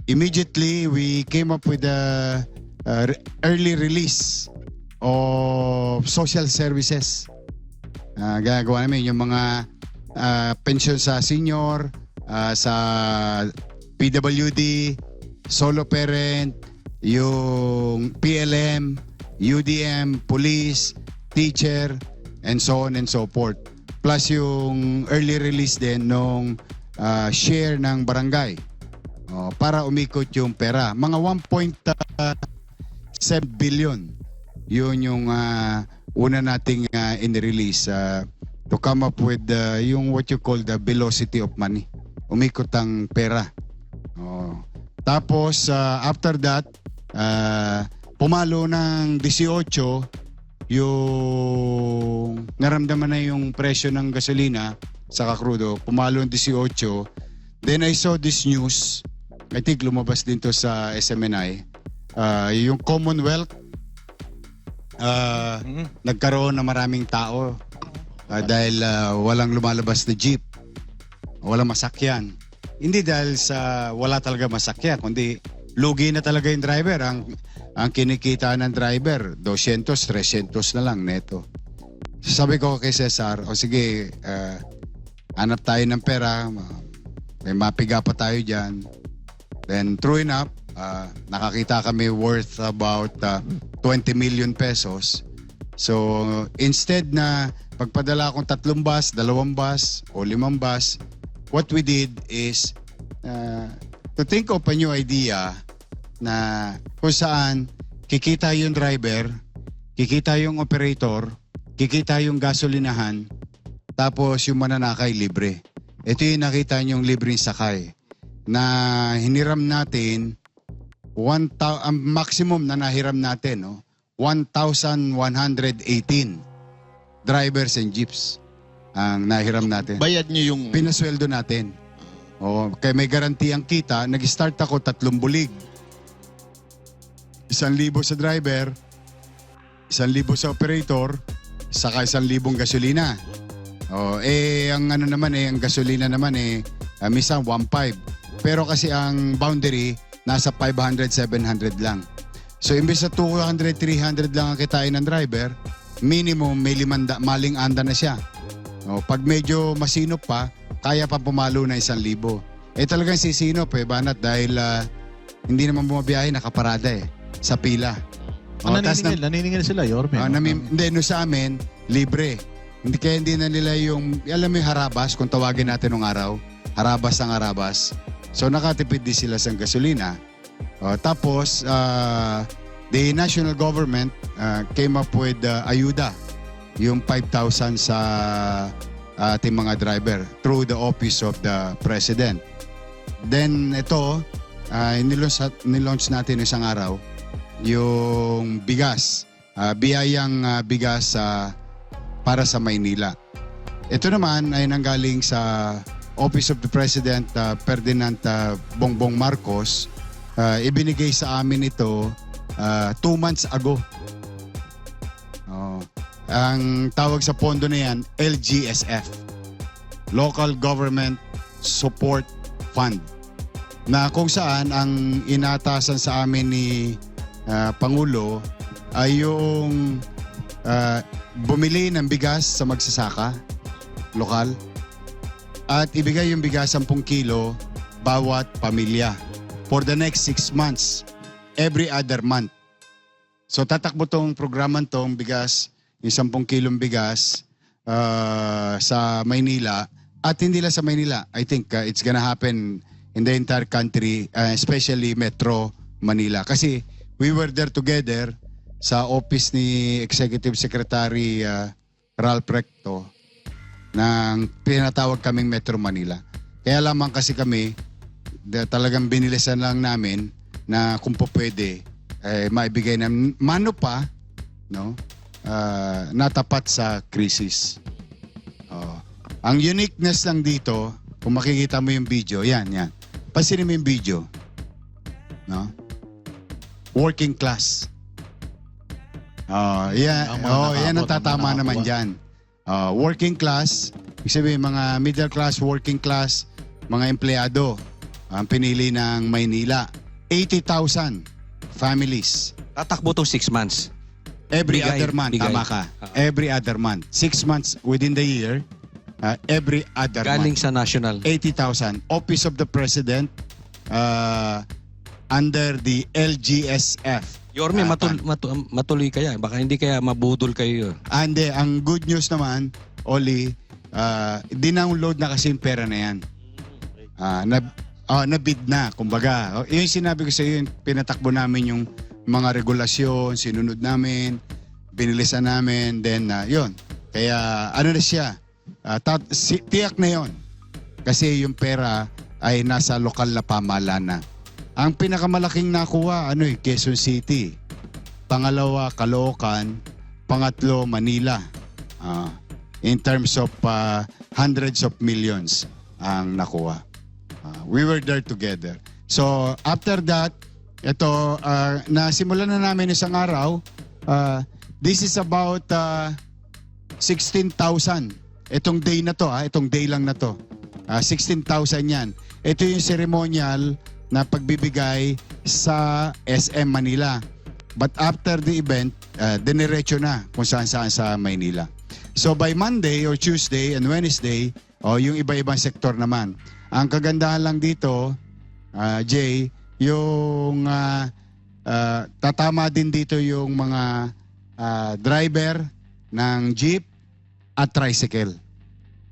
immediately we came up with the early release of social services. Gagawa namin yung mga pension sa senior, sa PWD, solo parent, yung PLM, UDM, police, teacher, and so on and so forth. Plus yung early release din nung share ng barangay para umikot yung pera. Mga 1.7 billion. Yun yung una nating in-release to come up with yung what you call the velocity of money. Umikot ang pera. Tapos after that, pumalo ng 18 yung naramdaman na yung presyo ng gasolina sa crudo, pumalo ng 18. Then I saw this news, I think lumabas din to sa SMNI, yung Commonwealth, nagkaroon ng maraming tao dahil walang lumalabas na jeep, walang masakyan. Hindi dahil sa wala talaga masakyan, kundi lugi na talaga yung driver. Ang kinikita ng driver, 200, 300 na lang neto. Sabi ko kay Cesar, sige, hanap tayo ng pera, may mapiga pa tayo dyan. Then true enough, nakakita kami worth about 20 million pesos. So instead na pagpadala akong 3 bus, 2 bus, o 5 bus, what we did is to think of a new idea na kung saan kikita yung driver, kikita yung operator, kikita yung gasolinahan, tapos yung mananakay libre. Ito yung nakita niyong libreng sakay na hiniram natin, ang maximum na nahiram natin, 1,118 drivers and jeeps ang nahiram natin. Bayad niyo yung... Pinasweldo natin. Kaya may garanti ang kita. Nag-start ako 3 bulig. 1,000 sa driver, 1,000 sa operator, saka 1,000 gasolina. Ang gasolina naman minsan 1.5. Pero kasi ang boundary, nasa 500, 700 lang. So, imbes na 200, 300 lang ang kitain ng driver, minimum may maling anda na siya. O, pag medyo masinop pa, kaya pa pumalo na 1,000. Talagang sisinop Banat, dahil hindi naman bumabiyahe, nakaparada sa pila. Naniningil sila, Yorme. Hindi, sa amin, libre. Hindi na nila yung, alam mo yung harabas, kung tawagin natin nung araw, harabas ang harabas. So nakatipid din sila sa gasolina. Tapos, the national government came up with ayuda, yung 5,000 sa ating mga driver through the office of the president. Then ito, nilaunch natin isang araw, yung bigas, biyayang bigas para sa Maynila. Ito naman ay nanggaling sa Office of the President Ferdinand Bongbong Marcos. Ibinigay sa amin ito 2 months ago. Ang tawag sa pondo na yan, LGSF, Local Government Support Fund, na kung saan ang inatasan sa amin ni Pangulo ay yung bumili ng bigas sa magsasaka, lokal, at ibigay yung bigas 10 kilo bawat pamilya for the next 6 months, every other month. So tatakbo tong programang tong bigas, yung 10 kilong bigas sa Maynila, at hindi lang sa Maynila. I think it's gonna happen in the entire country, especially Metro Manila. Kasi we were there together sa office ni Executive Secretary Ralph Recto ng pinatawag kaming Metro Manila. Kaya lamang kasi kami, talagang binilisan lang namin na kung po pwede, maibigay na mano pa, no? Natapat sa krisis. Ang uniqueness lang dito, kung makikita mo yung video, yan. Pansinin mo yung video. No? Working class. Yan ang tatama naman dyan. Working class, ibig sabihin mga middle class, working class, mga empleyado ang pinili ng Maynila. 80,000 families. Tatakbo to 6 months. Every other month, tama ka. Every other month. 6 months within the year, every other Galing month. sa national. 80,000. Office of the President, under the LGSF. Yorme, matuloy kaya. Baka hindi kaya mabudol kayo. Hindi, ang good news naman, Oli, dinownload na kasi yung pera na yan. Na-bid na, kumbaga. Yung sinabi ko sa iyo, pinatakbo namin yung mga regulasyon, sinunod namin, binilisan namin, then yun. Kaya ano na siya, tiyak na yun. Kasi yung pera ay nasa lokal na pamahalaan na. Ang pinakamalaking nakuha, Quezon City. Pangalawa, Caloocan. Pangatlo, Manila. In terms of hundreds of millions ang nakuha. We were there together. So, after that, ito, nasimulan na namin isang araw. This is about 16,000. Itong day na to, itong day lang na to. 16,000 yan. Ito yung ceremonial na pagbibigay sa SM Manila. But after the event, diniretso na kung saan-saan sa Maynila. So by Monday or Tuesday and Wednesday, yung iba-ibang sektor naman. Ang kagandahan lang dito, Jay, yung tatama din dito yung mga driver ng jeep at tricycle.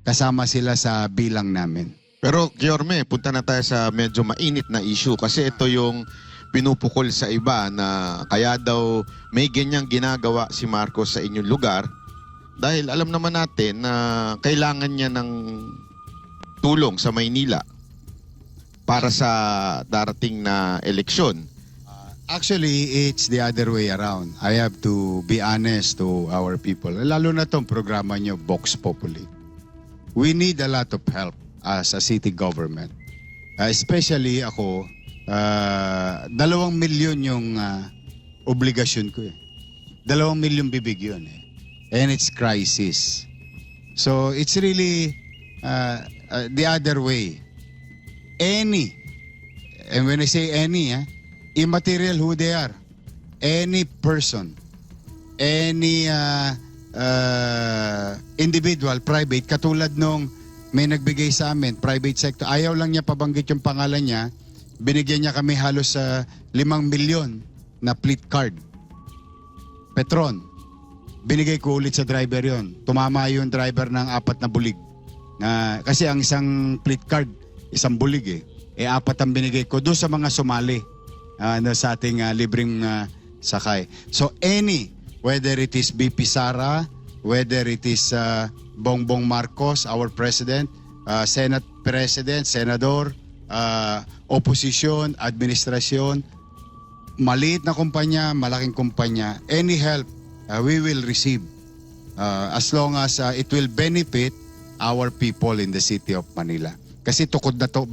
Kasama sila sa bilang namin. Pero Yorme, punta na tayo sa medyo mainit na issue kasi ito yung pinupukol sa iba na kaya daw may ganyang ginagawa si Marcos sa inyong lugar dahil alam naman natin na kailangan niya ng tulong sa Maynila para sa darating na eleksyon. Actually, it's the other way around. I have to be honest to our people. Lalo na tong programa nyo, Vox Populi. We need a lot of help as a city government. Especially ako, 2 milyon yung obligasyon ko. 2 milyon bibig yun. And it's crisis. So it's really the other way. Any and when I say any, immaterial who they are. Any person, any individual, private, katulad nung may nagbigay sa amin, private sector, ayaw lang niya pabanggit yung pangalan niya, binigyan niya kami halos 5 milyon na fleet card. Petron, binigay ko ulit sa driver yon. Tumama yung driver ng 4 na bulig. Kasi ang isang fleet card, isang bulig 4 ang binigay ko doon sa mga sumali sa ating libreng sakay. So whether it is BP Sara, whether it is Bongbong Marcos, our President, Senate President, Senador, opposition, administrasyon, maliit na kumpanya, malaking kumpanya, any help we will receive as long as it will benefit our people in the city of Manila. Kasi tukod na to,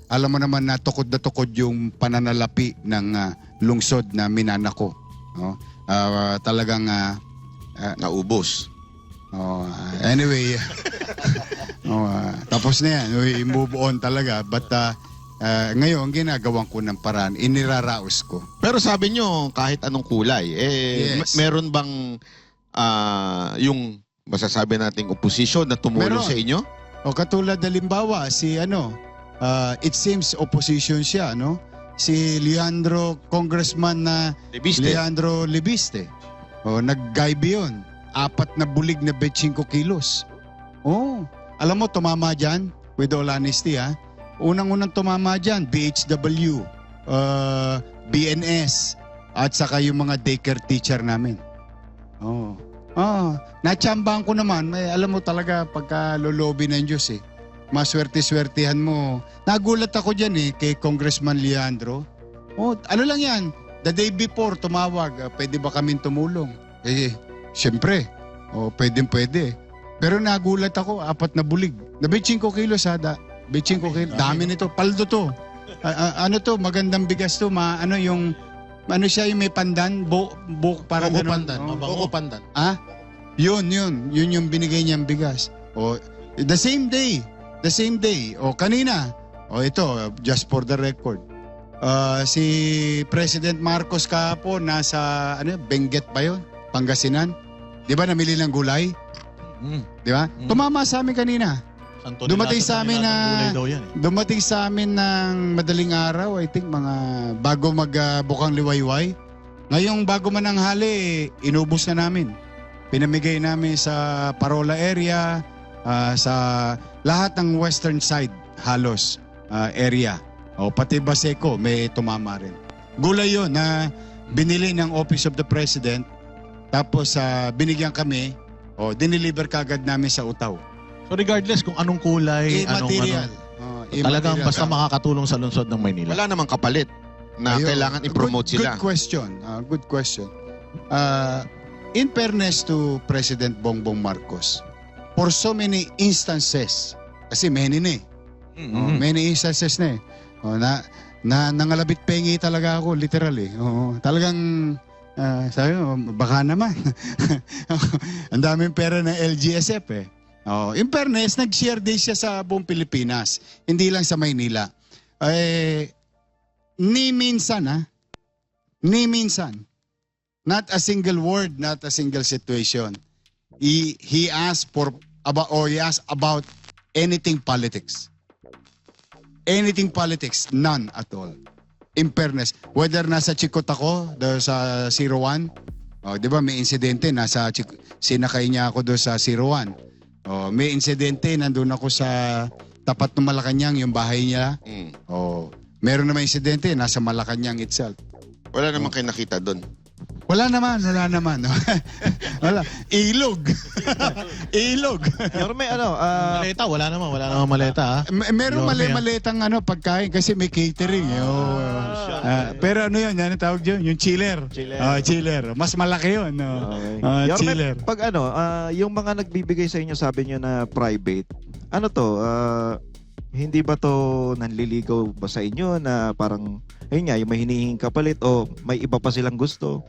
alam mo naman na tukod yung pananalapi ng lungsod na Minanako. No? Talagang Naubos. anyway, tapos na yan. We move on talaga. But ngayon, ginagawan ko ng paraan. Iniraraos ko. Pero sabi nyo, kahit anong kulay, Yes. meron bang yung masasabi nating opposition na tumulong Meron. sa inyo? O katulad halimbawa, it seems opposition siya, no? Si Leandro, Congressman na Libiste. Leandro Libiste. O, nag-gaibi yun. 4 na bulig na 25 kilos. Alam mo, tumama dyan, with all honesty, unang-unang tumama dyan, BHW, BNS, at saka yung mga daycare teacher namin. Natsambahan ko naman, alam mo talaga, pagka lolobi ng Diyos maswerte-swertihan mo. Nagulat ako dyan kay Congressman Leandro. Ano lang yan, the day before tumawag, pwede ba kaming tumulong? Siyempre, pwede. Pero nagulat ako, 4 na bulig. Na 25 kilos 25 kilos. Dami nito, paldo to. Ano to, magandang bigas to, yung siya yung may pandan, para Buko ganun. pandan. Buko pandan. Yun yung binigay niyang bigas. The same day. Kanina. Ito, just for the record. Si President Marcos kahapon nasa Benguet ba yun? Pangasinan. 'Di ba namili ng gulay? 'Di ba? Tumama sa amin kanina. Dumating sa amin dumating sa amin ng madaling araw, I think mga bago magbukang liwayway. Ngayong bago mananghali, inubos na namin. Pinamigay namin sa Parola area, sa lahat ng western side halos area. Pati Baseco may tumama rin. Gulay yun na binili ng Office of the President, tapos binigyan kami, dineliver kagad namin sa Utaw. So regardless kung anong kulay, Material. talagang basta makakatulong sa lungsod ng Maynila. Wala namang kapalit na Ayun. kailangan i-promote sila. Good question. In fairness to President Bongbong Marcos, for so many instances, kasi many many instances na nangalabit pengi talaga ako, literally. Talagang, sabi mo, baka naman. Ang daming pera ng LGSF in fairness, nag-share din siya sa buong Pilipinas, hindi lang sa Maynila. Ni minsan, not a single word, not a single situation. He asked about anything politics. Anything politics, none at all. In fairness, whether nasa Chikot ako, sa 01, di ba may insidente, sinakay niya ako doon sa 01. May insidente, nandun ako sa tapat ng Malacanang, yung bahay niya. Meron naman insidente, nasa Malacanang itself. Wala namang kayo nakita doon. Wala naman. Wala. Ilog. Yorme, Maleta, wala namang maleta. Meron Yorme, maletang pagkain kasi may catering. Pero yun tawag yun? Yung chiller. Chiller. Mas malaki yun. Yorme, Chiller. pag yung mga nagbibigay sa inyo, sabi nyo na private, hindi ba to nanliligaw ba sa inyo na parang, ayun nga, yung may hinihinging kapalit o may iba pa silang gusto?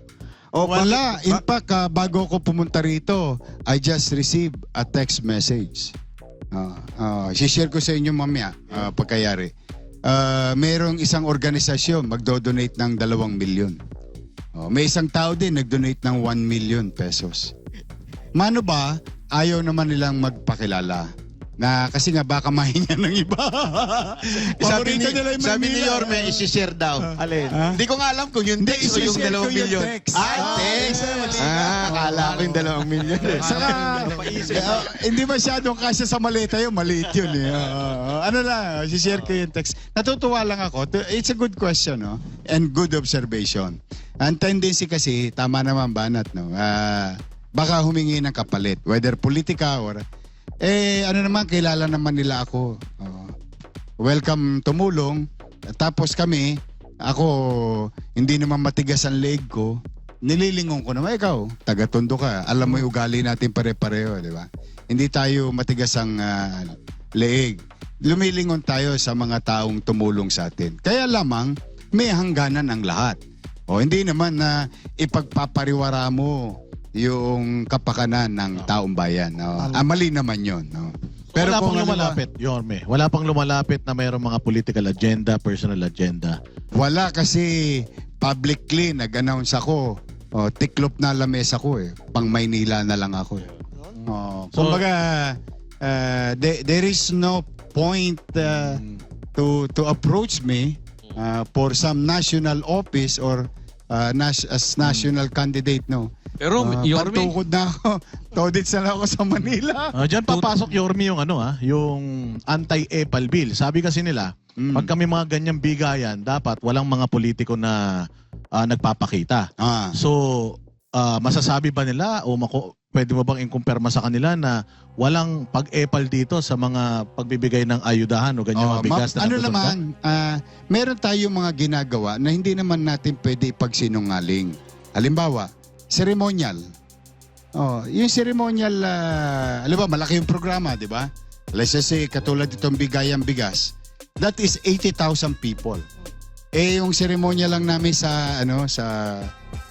Wala. In fact, bago ako pumunta rito, I just received a text message. I-share ko sa inyo mamaya pagkayari. merong isang organisasyon magdo-donate ng 2 milyon. May isang tao din nag-donate ng 1 million pesos. Mano ba, ayaw naman nilang magpakilala. Na kasi nga baka mahinga ng iba. Paborito nila yung sabi ni Manila. Yorme, isi-share daw. Alin? Hindi ko nga alam kung yung Hindi, text o yung isi-share 2 ko yung milyon. text. Text. Akala ko yung 2 milyon. Saka, hindi masyadong kasya sa malita yun. Maliit yun eh. Ano lang, share ko yung text. Natutuwa lang ako. It's a good question, no? And good observation. Ang tendency kasi, tama naman Banat, no? Baka humingi ng kapalit. Whether politika or... ano naman, kilala naman nila ako. Welcome tumulong. Tapos kami, ako, hindi naman matigas ang leg ko. Nililingon ko naman, ikaw, taga-Tondo ka. Alam mo yung ugali natin pare-pareho, di ba? Hindi tayo matigas ang leeg. Lumilingon tayo sa mga taong tumulong sa atin. Kaya lamang, may hangganan ang lahat. Hindi naman na ipagpapariwara mo yung kapakanan ng taong bayan. Mali naman yun. No? Pero wala kung pang ano ba- lumalapit, Yorme. Wala pang lumalapit na mayroong mga political agenda, personal agenda. Wala kasi publicly nag-announce ako. Tiklop na lamesa ko eh. Pang Maynila na lang ako eh. Kumbaga, there is no point to approach me for some national office or as national candidate, no? Pero Yorme, Patukod na ako. Todits na lang ako sa Manila. Diyan papasok, Yorme, yung yung anti-EPAL bill. Sabi kasi nila, pag kami mga ganyang bigayan, dapat walang mga politiko na nagpapakita. So, masasabi ba nila o pwede mo bang ikumpirma sa kanila na walang pag-EPAL dito sa mga pagbibigay ng ayudahan o ganyang mga bigas na ano natutulog ka? naman, meron tayong mga ginagawa na hindi naman natin pwede ipagsinungaling. Halimbawa, ceremonial. Yung ceremonial, alam ba, malaki yung programa, di ba? Let's just say, katulad itong bigayang bigas. That is 80,000 people. Yung ceremonial lang namin sa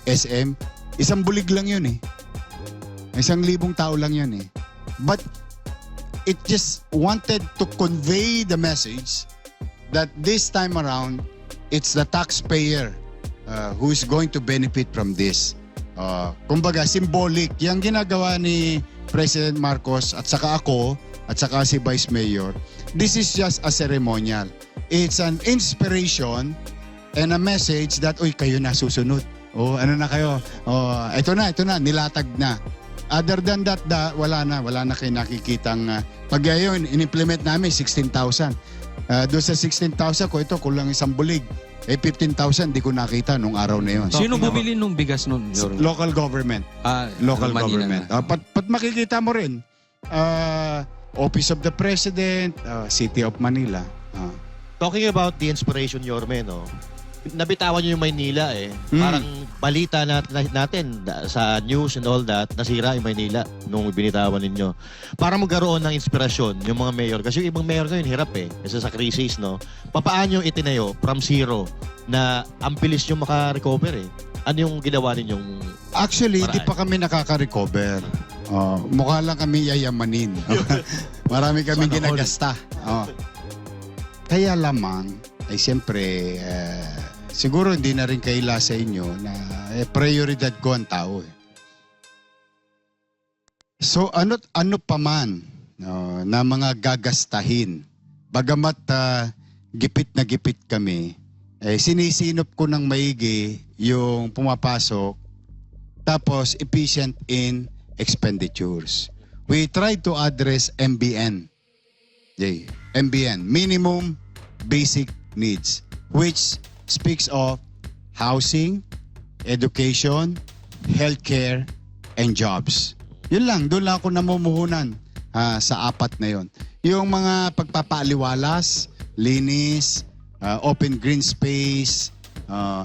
SM, isang bulig lang yun eh. 1,000 tao lang yun eh. But it just wanted to convey the message that this time around, it's the taxpayer who is going to benefit from this. Kumbaga, symbolic. Yung ginagawa ni President Marcos at saka ako at saka si Vice Mayor, this is just a ceremonial. It's an inspiration and a message that, uy, kayo na susunod. Ano na kayo? Ito na, nilatag na. Other than that, wala na kayo nakikitang, pag yun, in-implement namin, 16,000. Doon sa 16,000 ko, ito, kulang isang bulig. 15,000, di ko nakita nung araw na yun. sino bumili nung bigas nun, Yorme? Local government. Local Manila government. na. Pat makikita mo rin, Office of the President, City of Manila. Talking about the inspiration, Yorme, no? Nabitawan nyo yung Maynila eh. Mm. Parang balita natin sa news and all that, nasira yung Maynila nung binitawan ninyo. Parang magkaroon ng inspirasyon yung mga mayor. Kasi yung ibang mayor ngayon hirap eh. Kasi sa crisis, no? Papaano yung itinayo from zero na ang bilis yung makarecover eh? Ano yung ginawa ninyong Actually, paraan? di pa kami nakaka-recover. Mukha lang kami yayamanin. Marami kami ginagasta. Kaya lamang, ay siyempre, siguro hindi na rin kaila sa inyo na prioridad ko ang tao. So ano pa man na mga gagastahin, bagamat gipit na gipit kami, sinisinop ko ng maigi yung pumapasok, tapos efficient in expenditures. We try to address MBN. MBN, minimum basic needs, which speaks of housing, education, healthcare, and jobs. Yun lang, doon lang ako namumuhunan sa apat na yun. Yung mga pagpapaaliwalas, linis, open green space,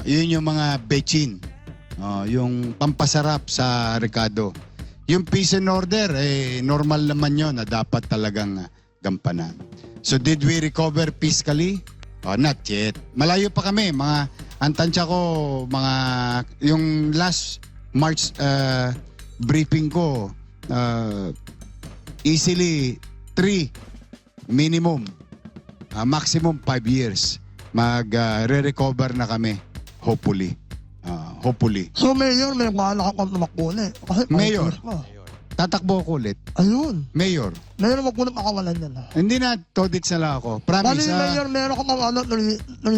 yun yung mga bechin, yung pampasarap sa rekado. Yung peace and order, normal naman yun na dapat talagang gampanan. So did we recover fiscally? Not yet. Malayo pa kami. Ang tansya ko, yung last March briefing ko, easily 3 minimum maximum 5 years, re-recover na kami. Hopefully. Hopefully. So, Mayor, may balak akong tumakbo na eh. Kasi Mayor. pang-tour pa. Tatakbo ko ulit. Ayun. Mayor. Mayor, wag mo na pakawalan yan. Hindi na, todits na lang ako. Bali, Promise. Mayor, meron ka pang 3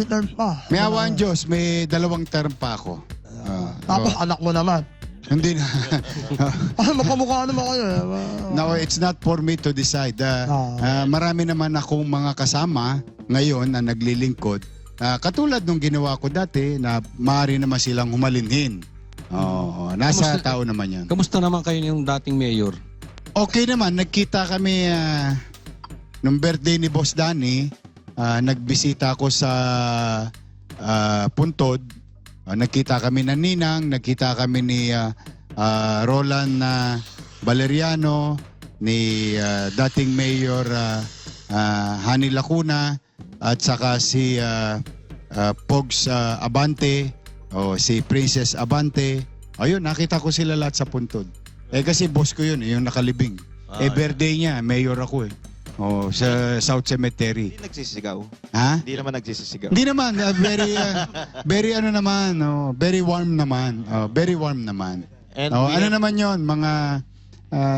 terms pa. May awa ang Diyos, may 2 term pa ako. Tapos anak mo naman. Hindi na. Ay, magkamukha naman kayo eh. No, it's not for me to decide. Marami naman akong mga kasama ngayon na naglilingkod. Katulad nung ginawa ko dati na maaari naman silang humalinhin. Nasa tao naman yan. Kamusta naman kayo yung dating mayor? Okay naman, nagkita kami nung birthday ni Boss Danny. Nagbisita ako sa Puntod. Nagkita kami ng Ninang, nagkita kami ni Roland Valeriano, ni dating Mayor Hani Lacuna, at saka si Pogs Abante, o si Princess Abante. Ayun, nakita ko sila lahat sa Puntod. Kasi boss ko yun, yung nakalibing. Birthday niya, mayor ako eh. Sa South Cemetery. Hindi nagsisigaw. Ha? Hindi naman nagsisigaw. Hindi naman, very ano naman, very warm naman. Very warm naman. And Ano naman yon, mga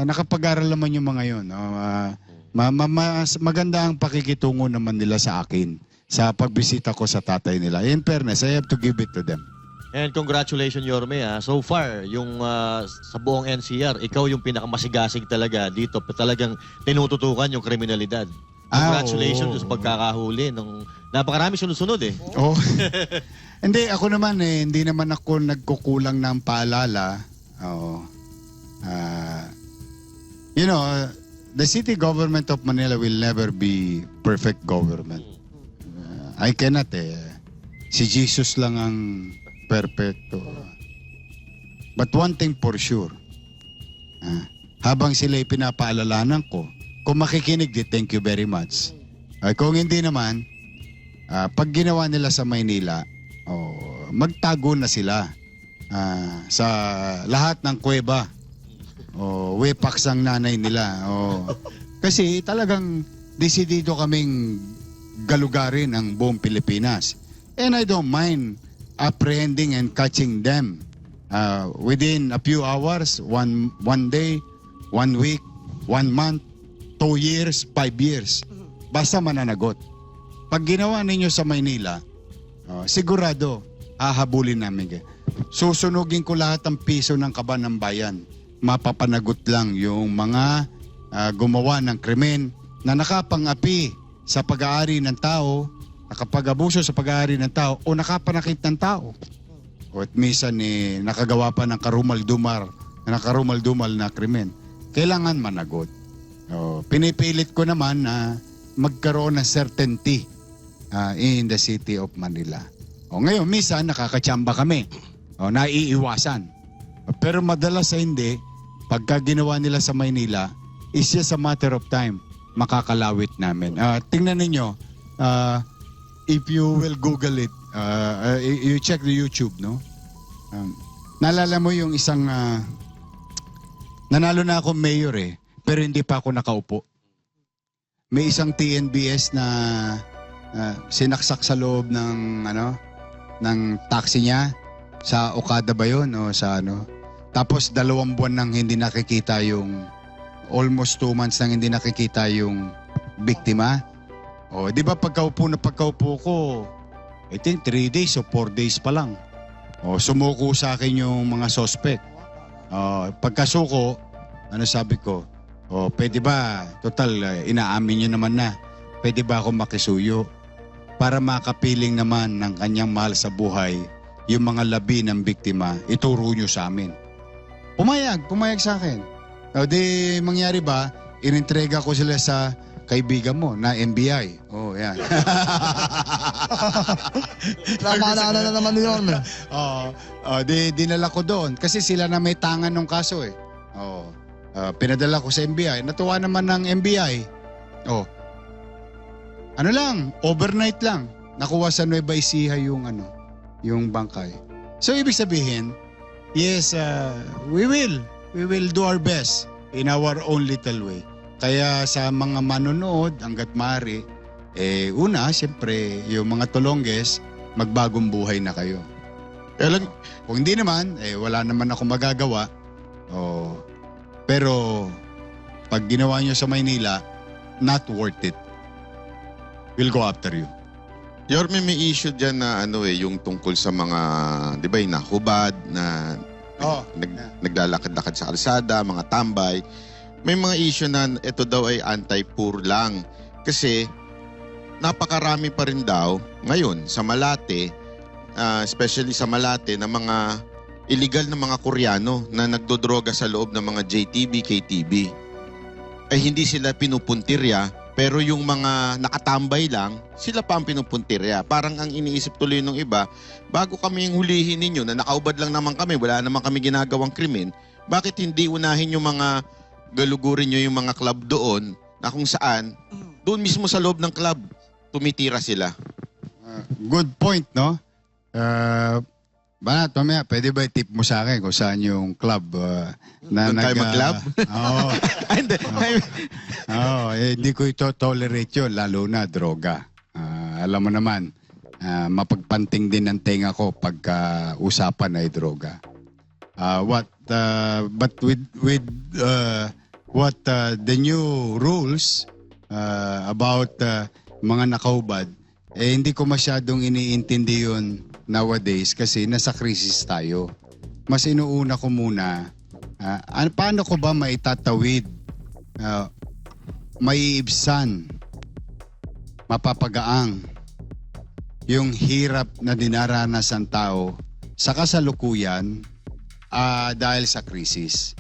nakapag-aral naman yung mga yon. Maganda ang pakikitungo naman nila sa akin sa pagbisita ko sa tatay nila. In fairness, I have to give it to them. And congratulations, Yorme. So far, yung sa buong NCR, ikaw yung pinakamasigasig talaga dito. Talagang tinututukan yung kriminalidad. Congratulations sa pagkakahuli. Napakarami sunod-sunod eh. Oh. Hindi, ako naman hindi naman ako nagkukulang ng paalala. The city government of Manila will never be perfect government. I cannot Si Jesus lang ang perfecto. But one thing for sure, habang sila'y pinapaalalanan ko, kung makikinig, thank you very much. Kung hindi naman, pag ginawa nila sa Maynila, magtago na sila sa lahat ng kuweba. Wepax ang nanay nila. Kasi talagang desidido kaming galugarin ang buong Pilipinas. And I don't mind apprehending and catching them within a few hours, one day, 1 week, 1 month, 2 years, 5 years. Basta mananagot. Pag ginawa ninyo sa Maynila, sigurado, hahabulin namin. Susunugin ko lahat ang piso ng kaban ng bayan. Mapapanagot lang yung mga gumawa ng krimen na nakapang-api sa pag-aari ng tao, nakapag-abuso sa pag-aari ng tao, o nakapanakit ng tao. O at minsan nakagawa pa ng karumal-dumal na krimen. Kailangan managot. Pinipilit ko naman na magkaroon ng certainty in the city of Manila. Ngayon, minsan nakakatsamba kami. Naiiwasan. Pero madalas hindi, pagka ginawa nila sa Maynila, is just a matter of time, makakalawit namin. Tingnan ninyo, if you will Google it, you check the YouTube, no? Naalala mo yung isang, nanalo na ako mayor pero hindi pa ako nakaupo. May isang TNBS na sinaksak sa loob ng taxi niya, sa Okada ba yun o sa Tapos 2 buwan nang hindi nakikita yung, almost 2 months nang hindi nakikita yung biktima. Di ba pagkaupo ko, I think 3 days o 4 days pa lang. Sumuko sa akin yung mga suspect. Pagkasuko, sabi ko, pwede ba, total, inaamin nyo naman na, pwede ba ako makisuyo para makapiling naman ng kanyang mahal sa buhay yung mga labi ng biktima, ituro nyo sa amin. Pumayag sa akin. Di mangyari ba, inintrega ko sila sa kaibigan mo na NBI. Yan. Namaalala na naman yun. Dinala ko doon kasi sila na may tangan ng kaso pinadala ko sa NBI. Natuwa naman ng NBI. Overnight lang. Nakuha sa Nueva Ecija yung bangkay. So ibig sabihin, yes, we will do our best in our own little way. Kaya sa mga manonood, hanggat maaari, Una, siyempre, yung mga tulongges, magbagong buhay na kayo. Kaya lang, Kung hindi naman, wala naman ako magagawa. Pero, pag ginawa nyo sa Maynila, not worth it. We'll go after you. Yorme, may issue dyan na yung tungkol sa mga, di ba, yung nahubad, na naglalakad-lakad sa kalsada, mga tambay. May mga issue na ito daw ay anti-poor lang. Kasi napakarami pa rin daw ngayon sa Malate, especially sa Malate, na mga illegal na mga Koreano na nagdodroga sa loob ng mga JTB, KTB. Ay hindi sila pinupuntirya, pero yung mga nakatambay lang, sila pa ang pinupuntirya. Parang ang iniisip tuloy ng iba, bago kami yung hulihin ninyo na nakaubad lang naman kami, wala naman kami ginagawang krimen, bakit hindi unahin yung mga galugurin nyo yung mga club doon na kung saan, doon mismo sa loob ng club, tumitira sila. Good point, no? Banat, mamaya, pwede ba i-tip mo sa akin kung saan yung club na Doon tayo mag-club? Oo. Hindi. Hindi ko ito tolerate yun, lalo na droga. Alam mo naman, mapagpanting din ang tenga ko pagka usapan ay droga. But with the new rules about mga nakaubad, hindi ko masyadong iniintindi yun nowadays kasi nasa krisis tayo. Mas inuuna ko muna, paano ko ba maitatawid, maiibsan, mapapagaang yung hirap na dinaranas ng tao sa kasalukuyan dahil sa krisis.